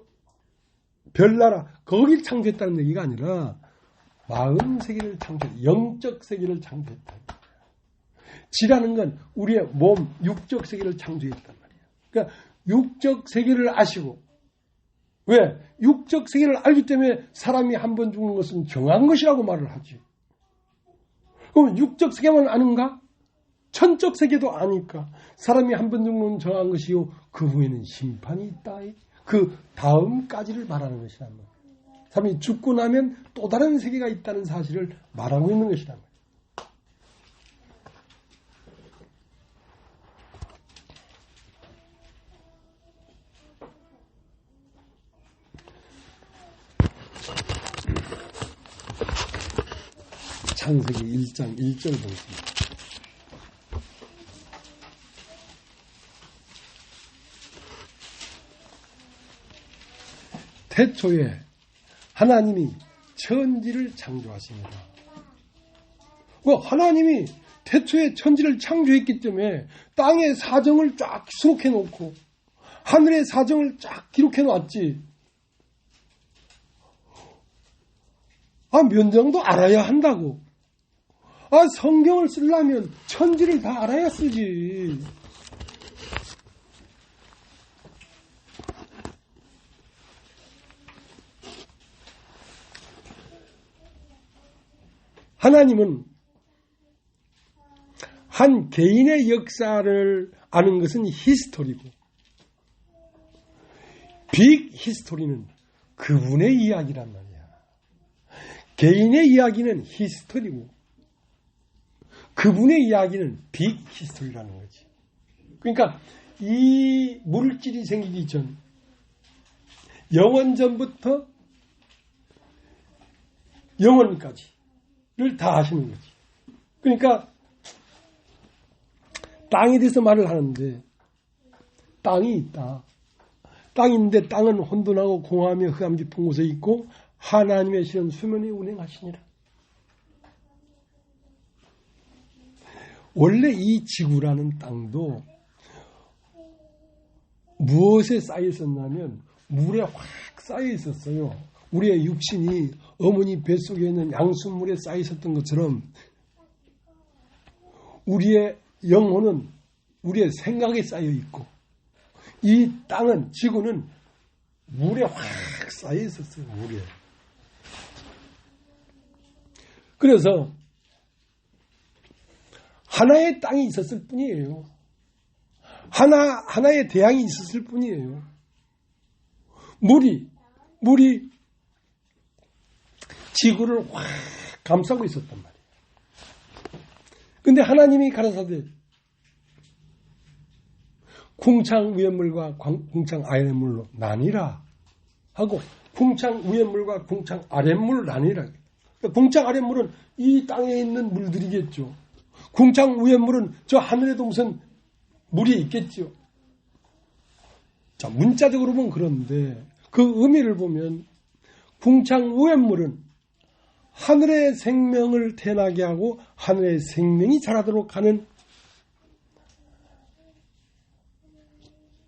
별나라 거길 창조했다는 얘기가 아니라 마음 세계를 창조했다. 영적 세계를 창조했다. 지라는 건 우리의 몸, 육적 세계를 창조했단 말이야. 그러니까 육적 세계를 아시고, 왜? 육적 세계를 알기 때문에 사람이 한 번 죽는 것은 정한 것이라고 말을 하지. 그럼 육적 세계만 아는가? 천적 세계도 아니까 사람이 한 번 정도는 정한 것이요 그 후에는 심판이 있다. 그 다음까지를 말하는 것이란 말이에요. 사람이 죽고 나면 또 다른 세계가 있다는 사실을 말하고 있는 것이란 말이에요. 창세기 1장 1절 보겠습니다. 태초에 하나님이 천지를 창조하십니다. 하나님이 태초에 천지를 창조했기 때문에 땅의 사정을 쫙 기록해 놓고 하늘의 사정을 쫙 기록해 놨지. 면장도 알아야 한다고. 성경을 쓰려면 천지를 다 알아야 쓰지. 하나님은 한 개인의 역사를 아는 것은 히스토리고 빅 히스토리는 그분의 이야기란 말이야. 개인의 이야기는 히스토리고 그분의 이야기는 빅 히스토리라는 거지. 그러니까 이 물질이 생기기 전 영원 전부터 영원까지를 다 하시는 거지. 그러니까 땅에 대해서 말을 하는데 땅이 있다. 땅인데 땅은 혼돈하고 공허하며 흑암 깊은 곳에 있고 하나님의 신은 수면에 운행하시니라. 원래 이 지구라는 땅도 무엇에 쌓여 있었냐면 물에 확 쌓여 있었어요. 우리의 육신이 어머니 뱃속에 있는 양수물에 쌓여 있었던 것처럼 우리의 영혼은 우리의 생각에 쌓여 있고 이 땅은 지구는 물에 확 쌓여 있었어요. 물에. 그래서 하나의 땅이 있었을 뿐이에요. 하나의 대양이 있었을 뿐이에요. 물이 지구를 확 감싸고 있었단 말이에요. 근데 하나님이 가라사대 궁창 위의 물과 궁창 아래의 물로 나뉘라 하고 궁창 위의 물과 궁창 아래의 물로 나뉘라. 궁창 아래의 물은 이 땅에 있는 물들이겠죠. 궁창 위의 물은 저 하늘에도 무슨 물이 있겠죠. 자, 문자적으로 보면 그런데 그 의미를 보면 궁창 위의 물은 하늘의 생명을 태어나게 하고 하늘의 생명이 자라도록 하는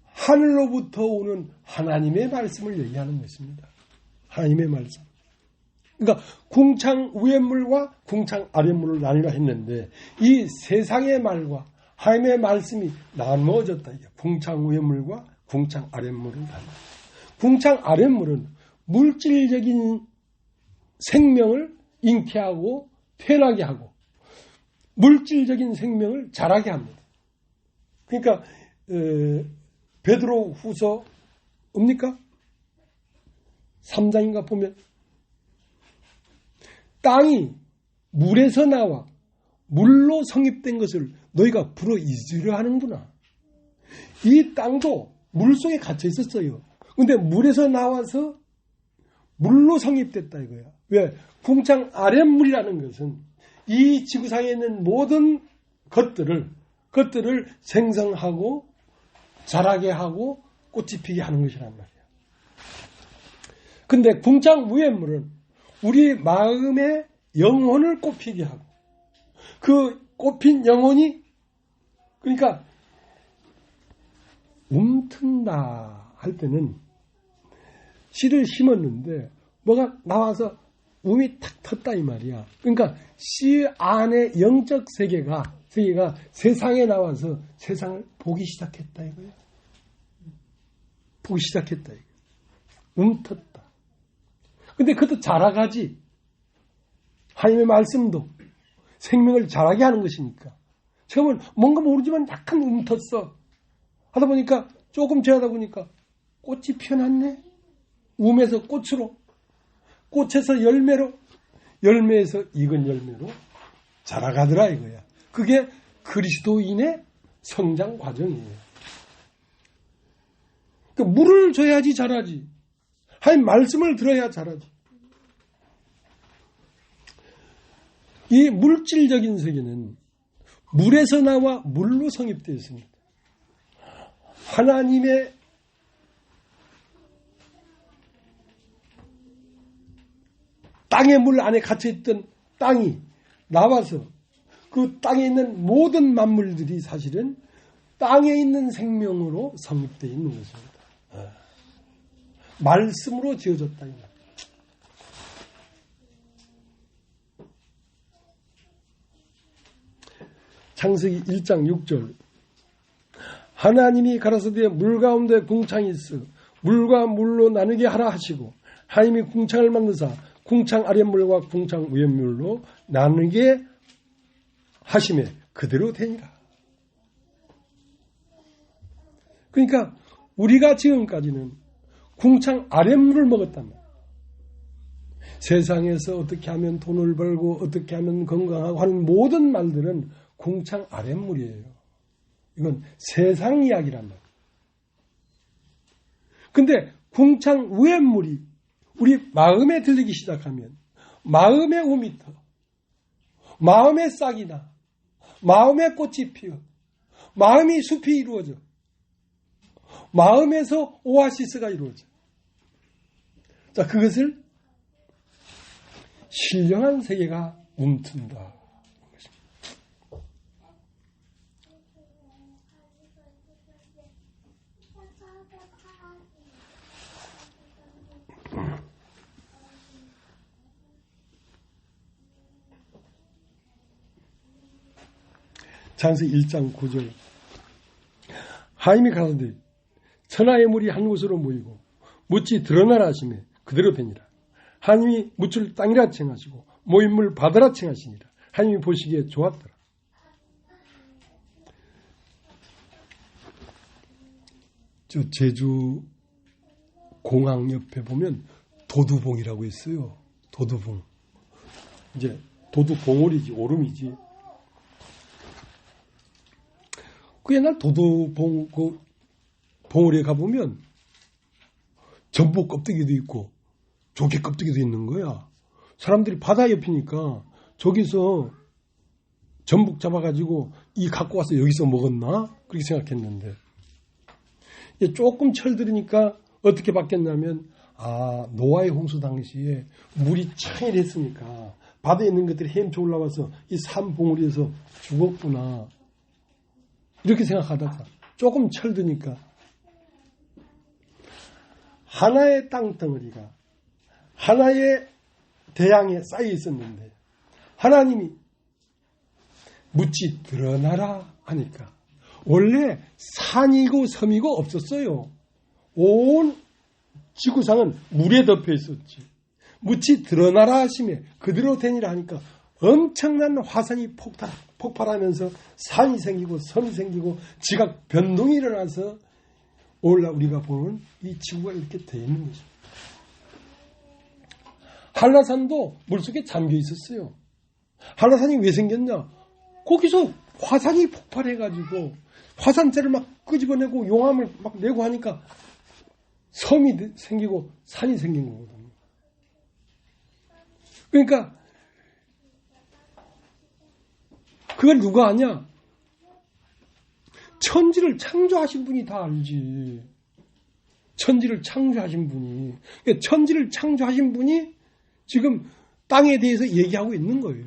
하늘로부터 오는 하나님의 말씀을 얘기하는 것입니다. 하나님의 말씀. 그러니까 궁창 위의 물과 궁창 아래 물을 나뉘라 했는데 이 세상의 말과 하나님의 말씀이 나누어졌다. 궁창 위의 물과 궁창 아래 물을 나누라. 궁창 아래 물은 물질적인 생명을 잉태하고 태어나게 하고 물질적인 생명을 자라게 합니다. 그러니까 베드로 후서 뭡니까? 3장인가 보면 땅이 물에서 나와 물로 성립된 것을 너희가 불어 잊으려 하는구나. 이 땅도 물속에 갇혀 있었어요. 근데 물에서 나와서 물로 성립됐다 이거야. 왜? 궁창 아랫물이라는 것은 이 지구상에 있는 모든 것들을 생성하고 자라게 하고 꽃이 피게 하는 것이란 말이야. 근데 궁창 위의 물은 우리 마음의 영혼을 꽃피게 하고 그 꽃핀 영혼이 그러니까 움튼다 할 때는 씨를 심었는데 뭐가 나와서 움이 탁 텄다 이 말이야. 그러니까 씨 안에 영적 세계가 세상에 나와서 세상을 보기 시작했다 이거야. 보기 시작했다 이거. 움텄다. 근데 그것도 자라가지. 하나님의 말씀도 생명을 자라게 하는 것이니까 처음은 뭔가 모르지만 약간 움텄어. 하다 보니까 조금 지나다 보니까 꽃이 피어났네. 움에서 꽃으로, 꽃에서 열매로, 열매에서 익은 열매로 자라가더라 이거야. 그게 그리스도인의 성장 과정이에요. 그러니까 물을 줘야지 자라지. 하나님 말씀을 들어야 자라지. 이 물질적인 세계는 물에서 나와 물로 성립되어 있습니다. 하나님의 땅의 물 안에 갇혀있던 땅이 나와서 그 땅에 있는 모든 만물들이 사실은 땅에 있는 생명으로 성립되어 있는 것입니다. 말씀으로 지어졌다. 창세기 1장 6절 하나님이 가라사대 물 가운데 궁창이 있어 물과 물로 나누게 하라 하시고 하나님이 궁창을 만드사 궁창 아랫물과 궁창 위에물로 나누게 하심에 그대로 되니라. 그러니까 우리가 지금까지는 궁창 아랫물을 먹었단 말이에요. 세상에서 어떻게 하면 돈을 벌고 어떻게 하면 건강하고 하는 모든 말들은 궁창 아랫물이에요. 이건 세상 이야기란 말이에요. 근데 궁창 위의 물이 우리 마음에 들리기 시작하면 마음의 움이 터, 마음의 싹이 나, 마음의 꽃이 피어, 마음이 숲이 이루어져, 마음에서 오아시스가 이루어져. 자, 그것을 신령한 세계가 움튼다. 창세기 1장 9절 하나님이 가라사대 천하의 물이 한 곳으로 모이고 묻이 드러나라 하시매 그대로 되니라. 하나님이 묻을 땅이라 칭하시고 모인 물 바다라 칭하시니라. 하나님이 보시기에 좋았더라. 저 제주 공항 옆에 보면 도두봉이라고 있어요. 도두봉. 이제 도두봉오리지 오름이지. 그 옛날 도두봉 그 봉우리에 가보면 전복 껍데기도 있고 조개 껍데기도 있는 거야. 사람들이 바다 옆이니까 저기서 전복 잡아가지고 이 갖고 와서 여기서 먹었나? 그렇게 생각했는데 조금 철들으니까 어떻게 바뀌었냐면 노아의 홍수 당시에 물이 창일했으니까 바다에 있는 것들이 헤엄쳐 올라와서 이 산 봉우리에서 죽었구나. 이렇게 생각하다가 조금 철드니까 하나의 땅덩어리가 하나의 대양에 쌓여 있었는데 하나님이 묻지 드러나라 하니까 원래 산이고 섬이고 없었어요. 온 지구상은 물에 덮여 있었지. 묻지 드러나라 하시며 그대로 되니라 하니까 엄청난 화산이 폭발하면서 산이 생기고 섬이 생기고 지각 변동이 일어나서 오늘날 우리가 보는 이 지구가 이렇게 되어 있는 것입니다. 한라산도 물속에 잠겨 있었어요. 한라산이 왜 생겼냐? 거기서 화산이 폭발해가지고 화산재를 막 끄집어내고 용암을 막 내고 하니까 섬이 생기고 산이 생긴 거거든요. 그러니까 그걸 누가 아냐? 천지를 창조하신 분이 다 알지. 천지를 창조하신 분이. 그러니까 천지를 창조하신 분이 지금 땅에 대해서 얘기하고 있는 거예요.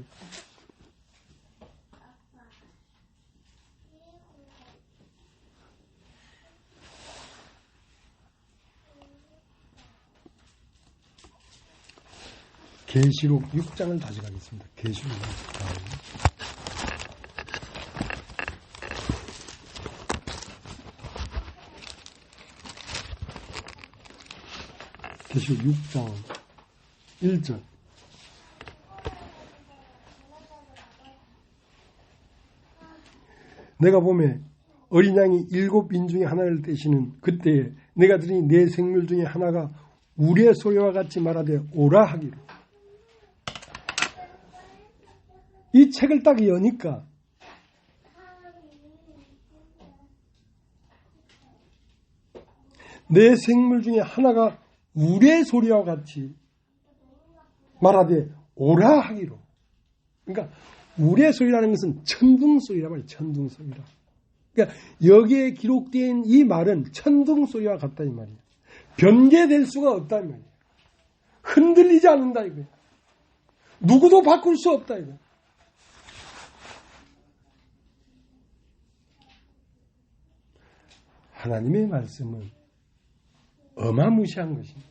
계시록 6장을 다시 가겠습니다. 계시록 6장. 계시록 6장 1절. 내가 보매 어린 양이 7인 중에 하나를 떼시는 그때에 내가 들으니 내 생물 중에 하나가 우리의 소리와 같이 말하되 오라 하기로. 이 책을 딱 여니까 내 생물 중에 하나가 우리의 소리와 같이 말하되 오라 하기로. 그러니까 우리의 소리라는 것은 천둥소리란 말이에요. 천둥소리라. 그러니까 여기에 기록된 이 말은 천둥소리와 같다 이 말이에요. 변개될 수가 없다 이 말이에요. 흔들리지 않는다 이거예요. 누구도 바꿀 수 없다 이거예요. 하나님의 말씀은 어마무시한 것입니다.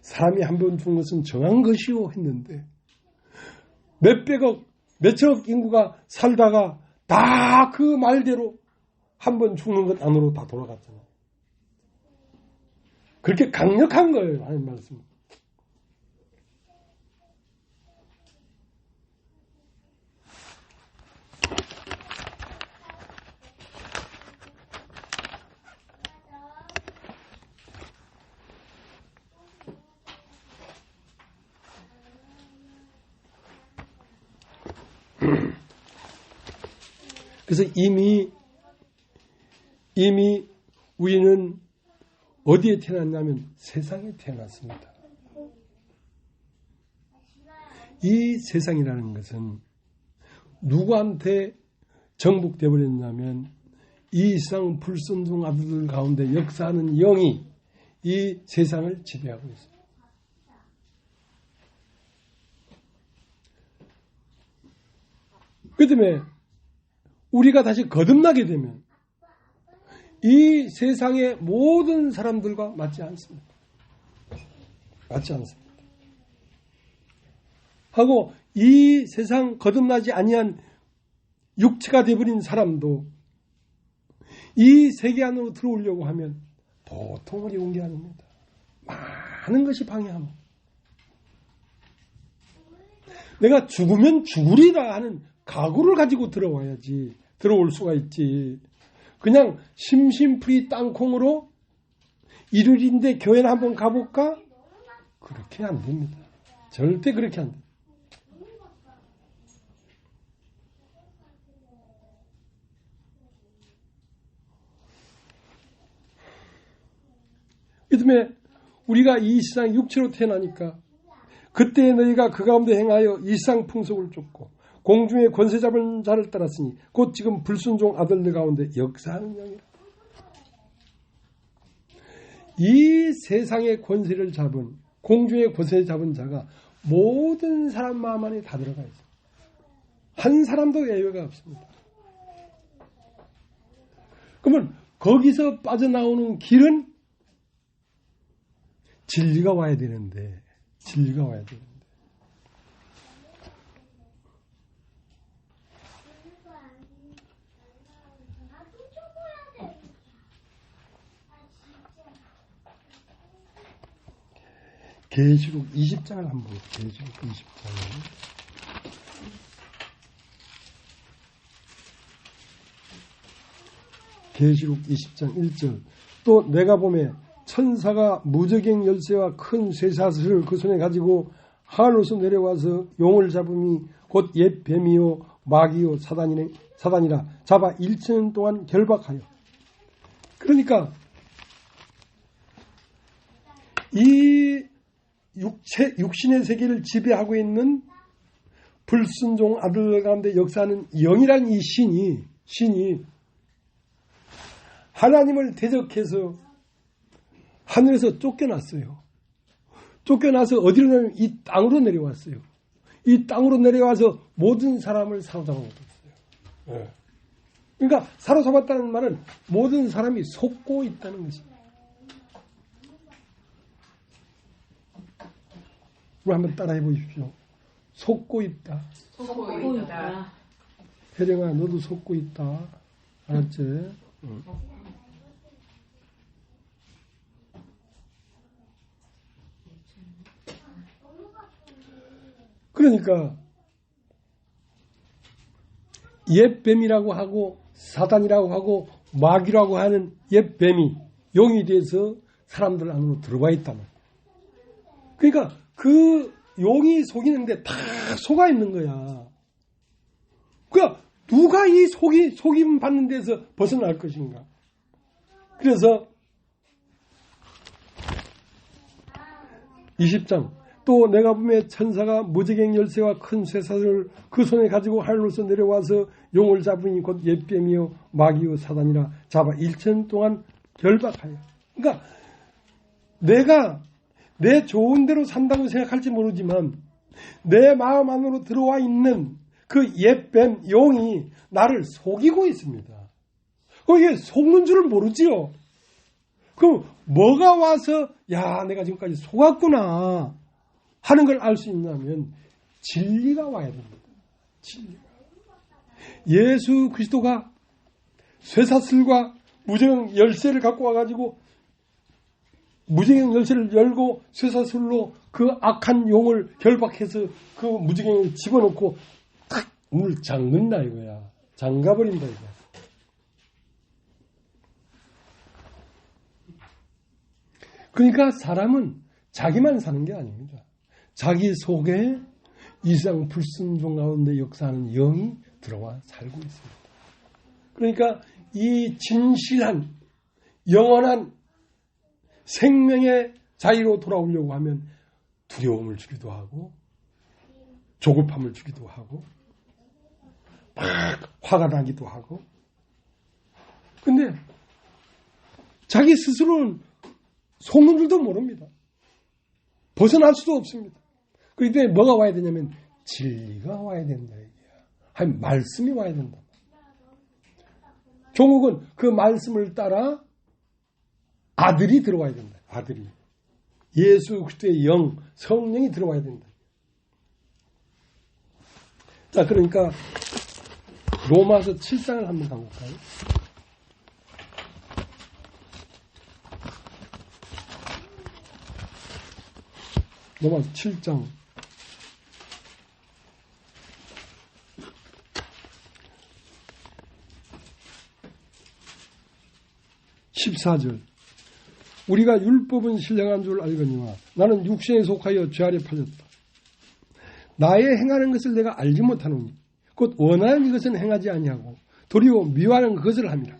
사람이 한 번 죽은 것은 정한 것이요 했는데 몇백억, 몇천억 인구가 살다가 다 그 말대로 한 번 죽는 것 안으로 다 돌아갔잖아요. 그렇게 강력한 거예요. 하나님 말씀은. 그래서 이미 우리는 어디에 태어났냐면 세상에 태어났습니다. 이 세상이라는 것은 누구한테 정복되어 버렸냐면 이 세상 불순종 아들들 가운데 역사하는 영이 이 세상을 지배하고 있습니다. 그 때문에 우리가 다시 거듭나게 되면 이 세상의 모든 사람들과 맞지 않습니다. 맞지 않습니다. 하고 이 세상 거듭나지 아니한 육체가 되어버린 사람도 이 세계 안으로 들어오려고 하면 보통 어려운 게 아닙니다. 많은 것이 방해합니다. 내가 죽으면 죽으리라 하는 각오를 가지고 들어와야지 들어올 수가 있지. 그냥 심심풀이 땅콩으로 일요일인데 교회나 한번 가볼까? 그렇게 안 됩니다. 절대 그렇게 안 됩니다. 그 때문에 우리가 이 세상 육체로 태어나니까 그때 너희가 그 가운데 행하여 이 세상 풍속을 쫓고 공중의 권세 잡은 자를 따랐으니 곧 지금 불순종 아들들 가운데 역사하는 영이라. 이 세상의 권세를 잡은 공중의 권세 잡은 자가 모든 사람 마음 안에 다 들어가 있어요. 한 사람도 예외가 없습니다. 그러면 거기서 빠져나오는 길은 진리가 와야 되는데 계시록 20장을 한번 보세요. 계시록 20장을. 계시록 20장 1절. 또 내가 보매 천사가 무저갱 열쇠와 큰 쇠사슬을 그 손에 가지고 하늘에서 내려와서 용을 잡음이 곧 옛 뱀이요 마귀요 사단이라 잡아 1천 동안 결박하여. 그러니까 이 육신의 세계를 지배하고 있는 불순종 아들 가운데 역사하는 영이란 이 신이 하나님을 대적해서 하늘에서 쫓겨났어요. 쫓겨나서 어디로 내려면 이 땅으로 내려왔어요. 이 땅으로 내려와서 모든 사람을 사로잡아버렸어요. 네. 그러니까 사로잡았다는 말은 모든 사람이 속고 있다는 것입니다. 우리 한번 따라해 보십시오. 속고 있다. 속고 있다. 혜령아, 너도 속고 있다. 알았지? 응. 그러니까 옛뱀이라고 하고 사단이라고 하고 마귀라고 하는 옛 뱀이 용이 돼서 사람들 안으로 들어와 있단 말이에요. 그러니까 그 용이 속이는데 다 속아 있는 거야. 그러니까 누가 이 속임 받는 데서 벗어날 것인가. 그래서 20장 또 내가 보매 천사가 무지개 열쇠와 큰 쇠사슬을 그 손에 가지고 하늘로서 내려와서 용을 잡으니 곧 옛뱀이요 마귀요 사단이라 잡아 1천 동안 결박하여. 그러니까 내가 내 좋은 대로 산다고 생각할지 모르지만 내 마음 안으로 들어와 있는 그 옛뱀 용이 나를 속이고 있습니다. 이게 속는 줄을 모르지요. 그럼 뭐가 와서 야 내가 지금까지 속았구나 하는 걸 알 수 있냐면 진리가 와야 됩니다. 진리가. 예수 그리스도가 쇠사슬과 무정 열쇠를 갖고 와가지고 무지개 열쇠를 열고 쇠사슬로 그 악한 용을 결박해서 그 무지개를 집어넣고 탁 문을 잠근다 이거야. 잠가버린다 이거야. 그러니까 사람은 자기만 사는 게 아닙니다. 자기 속에 이상 불순종 가운데 역사하는 영이 들어와 살고 있습니다. 그러니까 이 진실한 영원한 생명의 자유로 돌아오려고 하면 두려움을 주기도 하고 조급함을 주기도 하고 막 화가 나기도 하고 근데 자기 스스로는 속는 줄도 모릅니다. 벗어날 수도 없습니다. 그런데 뭐가 와야 되냐면 진리가 와야 된다 얘기야. 아니 말씀이 와야 된다. 종국은 그 말씀을 따라 아들이 들어와야 된다. 아들이. 예수 그리스도의 영, 성령이 들어와야 된다. 자, 그러니까 로마서 7장을 한번 가볼까요? 로마서 7장 14절 우리가 율법은 신령한 줄 알거니와 나는 육신에 속하여 죄 아래 팔렸다. 나의 행하는 것을 내가 알지 못하노니 곧 원하는 이것은 행하지 아니하고 도리어 미워하는 그것을 함이라.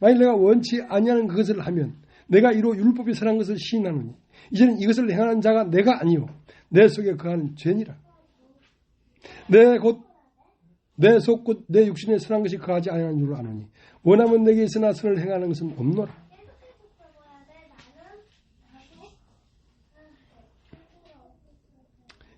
만일 내가 원치 아니하는 그것을 하면 내가 이로 율법이 선한 것을 시인하노니 이제는 이것을 행하는 자가 내가 아니요 내 속에 거하는 죄니라. 내 속 곧 내 육신에 선한 것이 거하지 아니하는 줄 아노니 원하면 내게 있으나 선을 행하는 것은 없노라.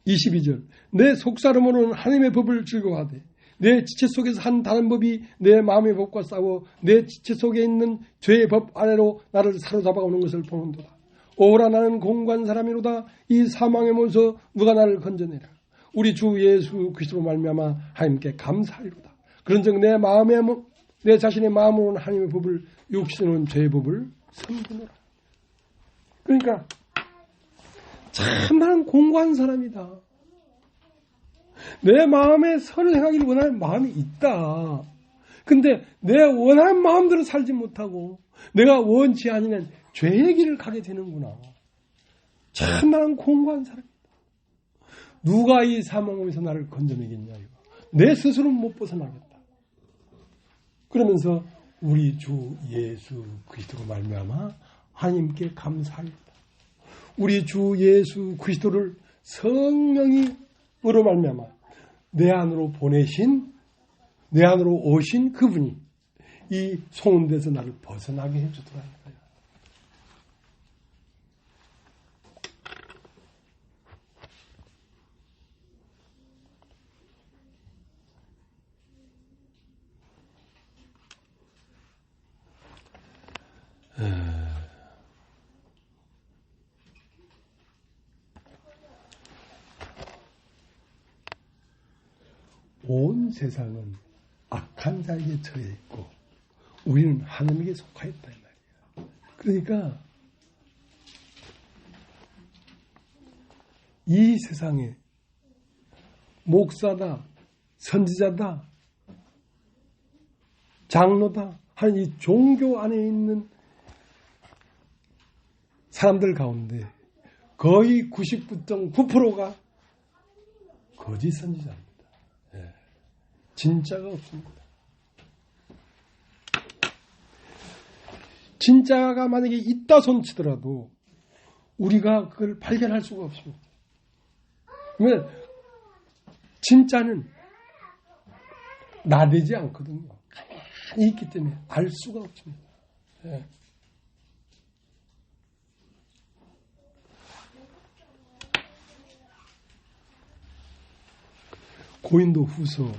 22절 내 속사람으로는 하나님의 법을 즐거워하되 내 지체 속에서 한 다른 법이 내 마음의 법과 싸워 내 지체 속에 있는 죄의 법 아래로 나를 사로잡아 오는 것을 보는도다. 오라 나는 공고한 사람이로다. 이 사망의 몸에서 누가 나를 건져내라. 우리 주 예수 그리스도로 말미암아 하나님께 감사하리로다. 그런즉 내 자신의 마음으로는 하나님의 법을 육신으로는 죄의 법을 섬기노라. 그러니까 참 나는 공고한 사람이다. 내 마음에 선을 행하기를 원하는 마음이 있다. 근데 내 원하는 마음대로 살지 못하고 내가 원치 아니면 죄의 길을 가게 되는구나. 참 나는 공고한 사람이다. 누가 이 사망에서 나를 건져내겠냐. 내 스스로는 못 벗어나겠다. 그러면서 우리 주 예수 그리스도로 말미암아 하나님께 감사합니다. 우리 주 예수 그리스도를 성령으로 말미암아 내 안으로 보내신 내 안으로 오신 그분이 이 소원에서 나를 벗어나게 해주더라는 거예요. 온 세상은 악한 자에게 처해 있고 우리는 하나님에게 속하였다 이 말이에요. 그러니까 이 세상에 목사다, 선지자다, 장로다 하는 이 종교 안에 있는 사람들 가운데 거의 99.9%가 거짓 선지자입니다. 예. 진짜가 없습니다. 진짜가 만약에 있다 손치더라도 우리가 그걸 발견할 수가 없습니다. 왜? 진짜는 나대지 않거든요. 가만히 있기 때문에 알 수가 없습니다. 예. 고린도후서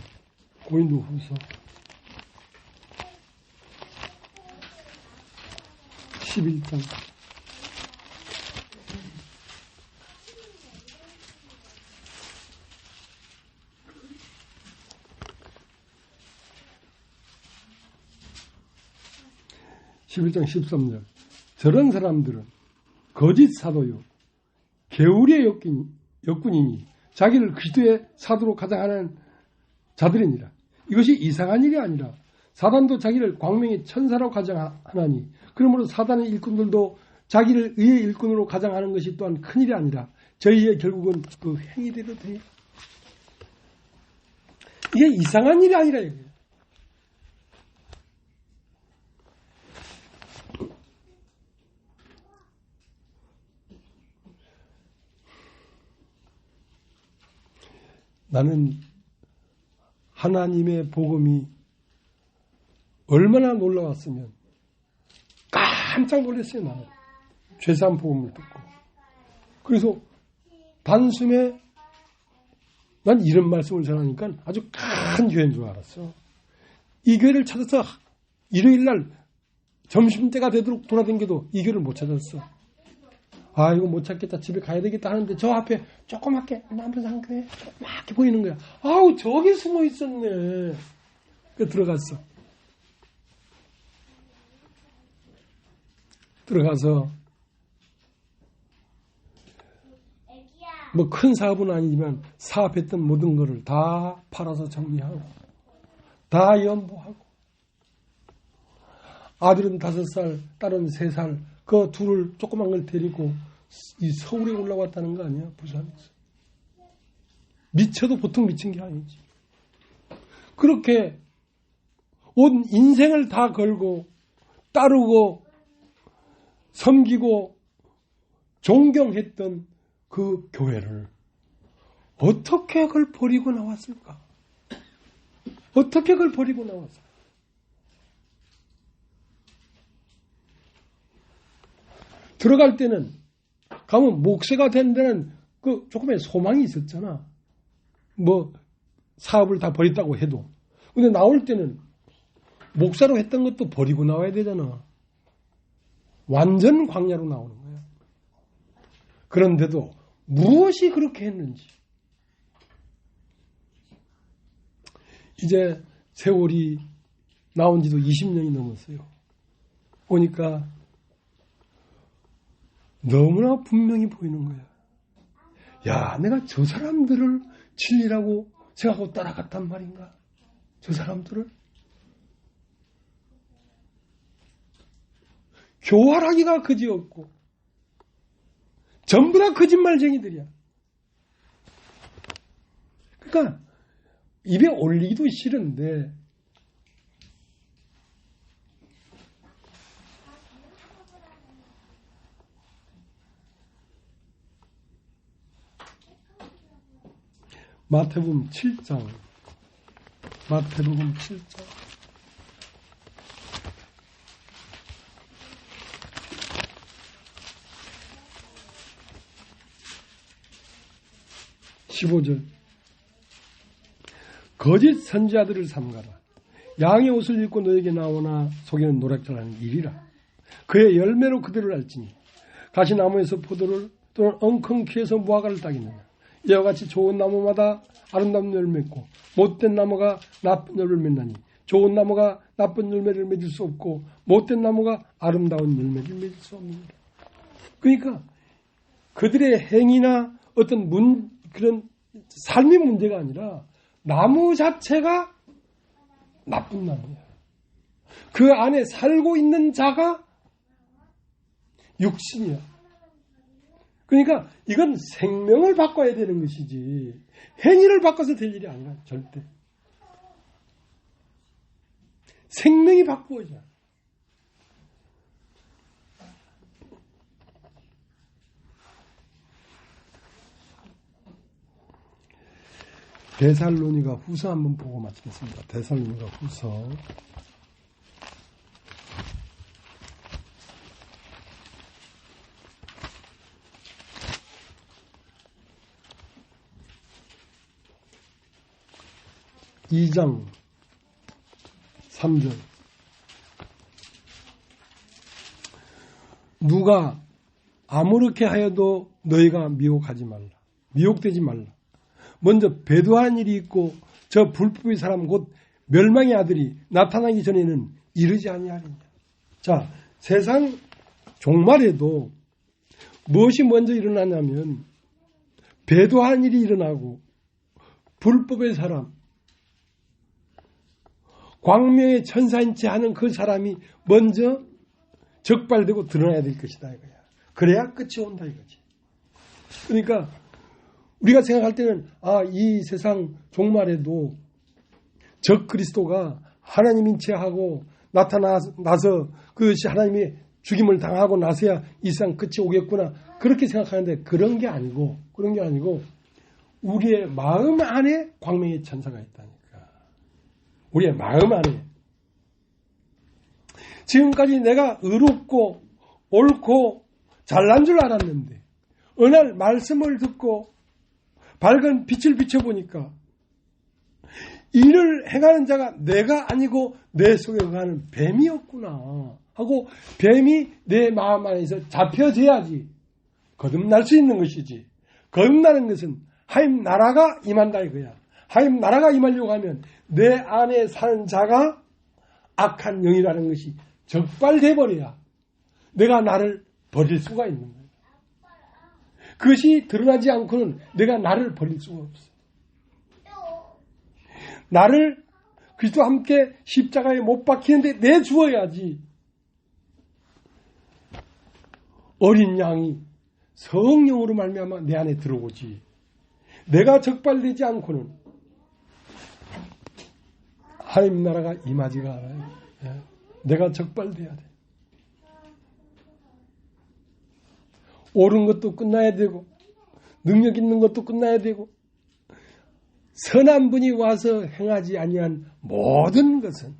11장 11장 13절 저런 사람들은 거짓 사도요 게으리의 역군이니 자기를 그리스도의 사도로 가장하는 자들이니라. 이것이 이상한 일이 아니라 사단도 자기를 광명의 천사로 가장하나니 그러므로 사단의 일꾼들도 자기를 의의 일꾼으로 가장하는 것이 또한 큰일이 아니라 저희의 결국은 그 행위대로 돼요. 이게 이상한 일이 아니라 이거예요. 나는 하나님의 복음이 얼마나 놀라웠으면 깜짝 놀랐어요. 나는 죄사함 복음을 듣고. 그래서 단숨에 난 이런 말씀을 전하니까 아주 큰 교회인 줄 알았어. 이 교회를 찾아서 일요일날 점심때가 되도록 돌아다녀도 이 교회를 못 찾았어. 아, 이거 못 찾겠다. 집에 가야 되겠다 하는데 저 앞에 조그맣게 남편상 교회 조그맣게 보이는 거야. 아우, 저기 숨어 있었네. 그 들어갔어. 들어가서 뭐 큰 사업은 아니지만 사업했던 모든 거를 다 팔아서 정리하고 다 연보하고 아들은 5살, 딸은 3살 그 둘을 조그만 걸 데리고 이 서울에 올라왔다는 거 아니야? 부산에서. 미쳐도 보통 미친 게 아니지. 그렇게 온 인생을 다 걸고 따르고 섬기고 존경했던 그 교회를 어떻게 그걸 버리고 나왔을까? 어떻게 그걸 버리고 나왔을까? 들어갈 때는 가면 목사가 된 데는 그 조금의 소망이 있었잖아. 뭐 사업을 다 버렸다고 해도. 근데 나올 때는 목사로 했던 것도 버리고 나와야 되잖아. 완전 광야로 나오는 거야. 그런데도 무엇이 그렇게 했는지. 이제 세월이 나온 지도 20년이 넘었어요. 보니까 너무나 분명히 보이는 거야. 야, 내가 저 사람들을 진리라고 생각하고 따라갔단 말인가? 저 사람들을? 교활하기가 그지없고 전부 다 거짓말쟁이들이야. 그러니까 입에 올리기도 싫은데 마태복음 7장 15절 거짓 선지자들을 삼가라. 양의 옷을 입고 너에게 나오나 속에는 노략질하는 일이라. 그의 열매로 그들을 알지니 가시나무에서 포도를 또는 엉겅퀴에서 무화과를 따겠느냐. 이와 같이 좋은 나무마다 아름다운 열매 맺고 못된 나무가 나쁜 열매를 맺나니 좋은 나무가 나쁜 열매를 맺을 수 없고 못된 나무가 아름다운 열매를 맺을 수 없느니라. 그러니까 그들의 행위나 어떤 그런 삶의 문제가 아니라 나무 자체가 나쁜 나무야. 그 안에 살고 있는 자가 육신이야. 그러니까 이건 생명을 바꿔야 되는 것이지 행위를 바꿔서 될 일이 아니라 절대. 생명이 바꾸어져. 데살로니가 후서 한번 보고 마치겠습니다. 데살로니가 후서 2장 3절. 누가 아무렇게 하여도 너희가 미혹하지 말라. 미혹되지 말라. 먼저 배도한 일이 있고 저 불법의 사람 곧 멸망의 아들이 나타나기 전에는 이르지 아니하리냐. 자, 세상 종말에도 무엇이 먼저 일어나냐면 배도한 일이 일어나고 불법의 사람, 광명의 천사인 채 하는 그 사람이 먼저 적발되고 드러나야 될 것이다 이거야. 그래야 끝이 온다 이거지. 그러니까 우리가 생각할 때는 이 세상 종말에도 적 그리스도가 하나님인 채 하고 나타나서 그것이 하나님의 죽임을 당하고 나서야 이 세상 끝이 오겠구나 그렇게 생각하는데 그런 게 아니고 우리의 마음 안에 광명의 천사가 있다니까. 우리의 마음 안에. 지금까지 내가 의롭고 옳고 잘난 줄 알았는데 어느 날 말씀을 듣고 밝은 빛을 비춰보니까 이를 행하는 자가 내가 아니고 내 속에 거하는 뱀이었구나 하고 뱀이 내 마음 안에서 잡혀져야지 거듭날 수 있는 것이지. 거듭나는 것은 하나님 나라가 임한다 이거야. 하나님 나라가 임하려고 하면 내 안에 사는 자가 악한 영이라는 것이 적발돼 버려야 내가 나를 버릴 수가 있는 거야. 그것이 드러나지 않고는 내가 나를 버릴 수가 없어. 나를 그리스도와 함께 십자가에 못 박히는데 내주어야지. 어린 양이 성령으로 말미암아 내 안에 들어오지. 내가 적발되지 않고는 하나님 나라가 임하지가 않아요. 내가 적발돼야 돼. 옳은 것도 끝나야 되고 능력 있는 것도 끝나야 되고 선한 분이 와서 행하지 아니한 모든 것은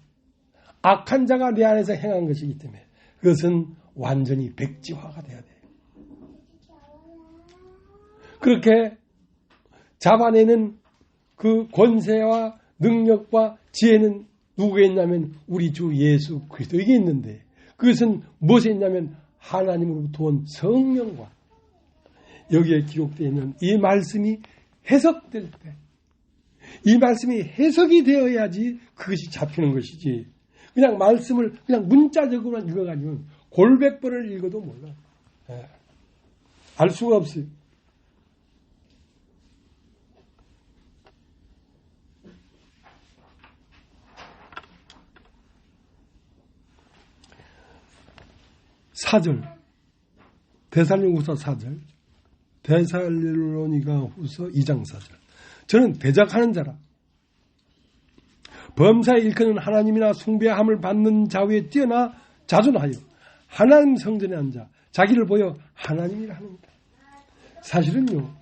악한 자가 내 안에서 행한 것이기 때문에 그것은 완전히 백지화가 돼야 돼. 그렇게 잡아내는 그 권세와 능력과 지혜는 누구에 있냐면 우리 주 예수 그리스도에게 있는데 그것은 무엇에 있냐면 하나님으로부터 온 성령과 여기에 기록되어 있는 이 말씀이 해석될 때 이 말씀이 해석이 되어야지 그것이 잡히는 것이지 그냥 말씀을 그냥 문자적으로만 읽어가지고 골백 번을 읽어도 몰라. 알 수가 없어요. 사절 데살로니가후서 4절 데살로니가후서 2장 4절 저는 대적하는 자라 범사에 일컫는 하나님이나 숭배함을 받는 자위에 뛰어나 자존하여 하나님 성전에 앉아 자기를 보여 하나님이라 합니다. 사실은요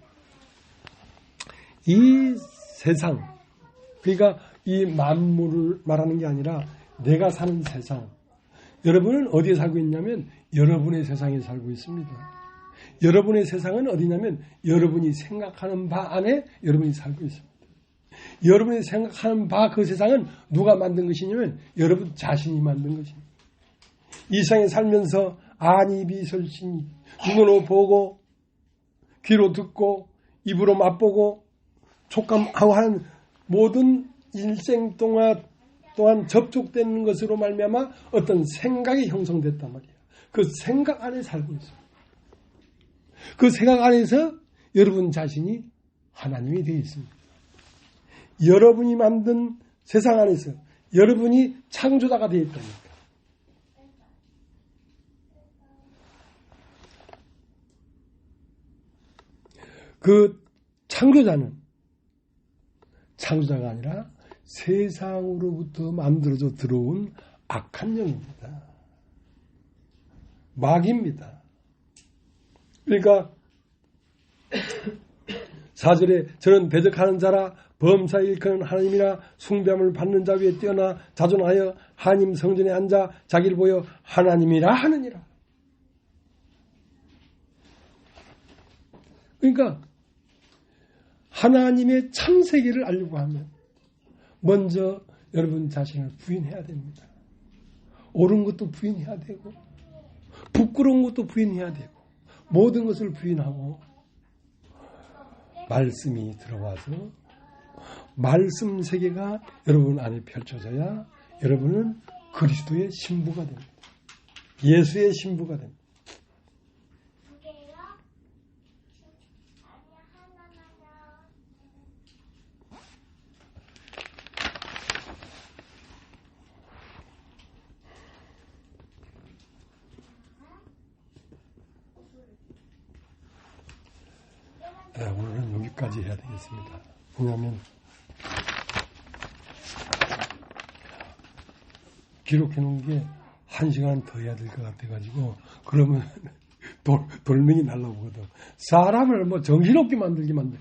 이 세상 그러니까 이 만물을 말하는 게 아니라 내가 사는 세상 여러분은 어디에 살고 있냐면 여러분의 세상에 살고 있습니다. 여러분의 세상은 어디냐면 여러분이 생각하는 바 안에 여러분이 살고 있습니다. 여러분이 생각하는 바 그 세상은 누가 만든 것이냐면 여러분 자신이 만든 것입니다. 이 세상에 살면서 안입이 설신이 눈으로 보고 귀로 듣고 입으로 맛보고 촉감하고 하는 모든 일생 동안 접촉되는 것으로 말미암아 어떤 생각이 형성됐단 말이에요. 그 생각 안에 살고 있어요. 그 생각 안에서 여러분 자신이 하나님이 되어 있습니다. 여러분이 만든 세상 안에서 여러분이 창조자가 되어 있다니까. 그 창조자는 창조자가 아니라 세상으로부터 만들어져 들어온 악한 영입니다. 마귀입니다. 그러니까 4절에 저는 대적하는 자라 범사에 일컫는 하나님이나 숭배함을 받는 자 위에 뛰어나 자존하여 하나님 성전에 앉아 자기를 보여 하나님이라 하느니라. 그러니까 하나님의 참세계를 알려고 하면 먼저 여러분 자신을 부인해야 됩니다. 옳은 것도 부인해야 되고 부끄러운 것도 부인해야 되고 모든 것을 부인하고 말씀이 들어와서 말씀 세계가 여러분 안에 펼쳐져야 여러분은 그리스도의 신부가 됩니다. 예수의 신부가 됩니다. 네, 오늘은 여기까지 해야 되겠습니다. 왜냐하면 기록해 놓은 게 1시간 더 해야 될 것 같아가지고 그러면 돌멩이 날라오거든. 사람을 뭐 정신없게 만들게 만들.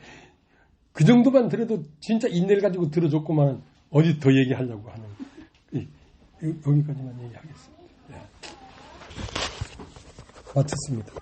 그 정도만 들어도 진짜 인내를 가지고 들어줬구만 어디 더 얘기하려고 하는. 여기까지만 얘기하겠습니다. 네. 마쳤습니다.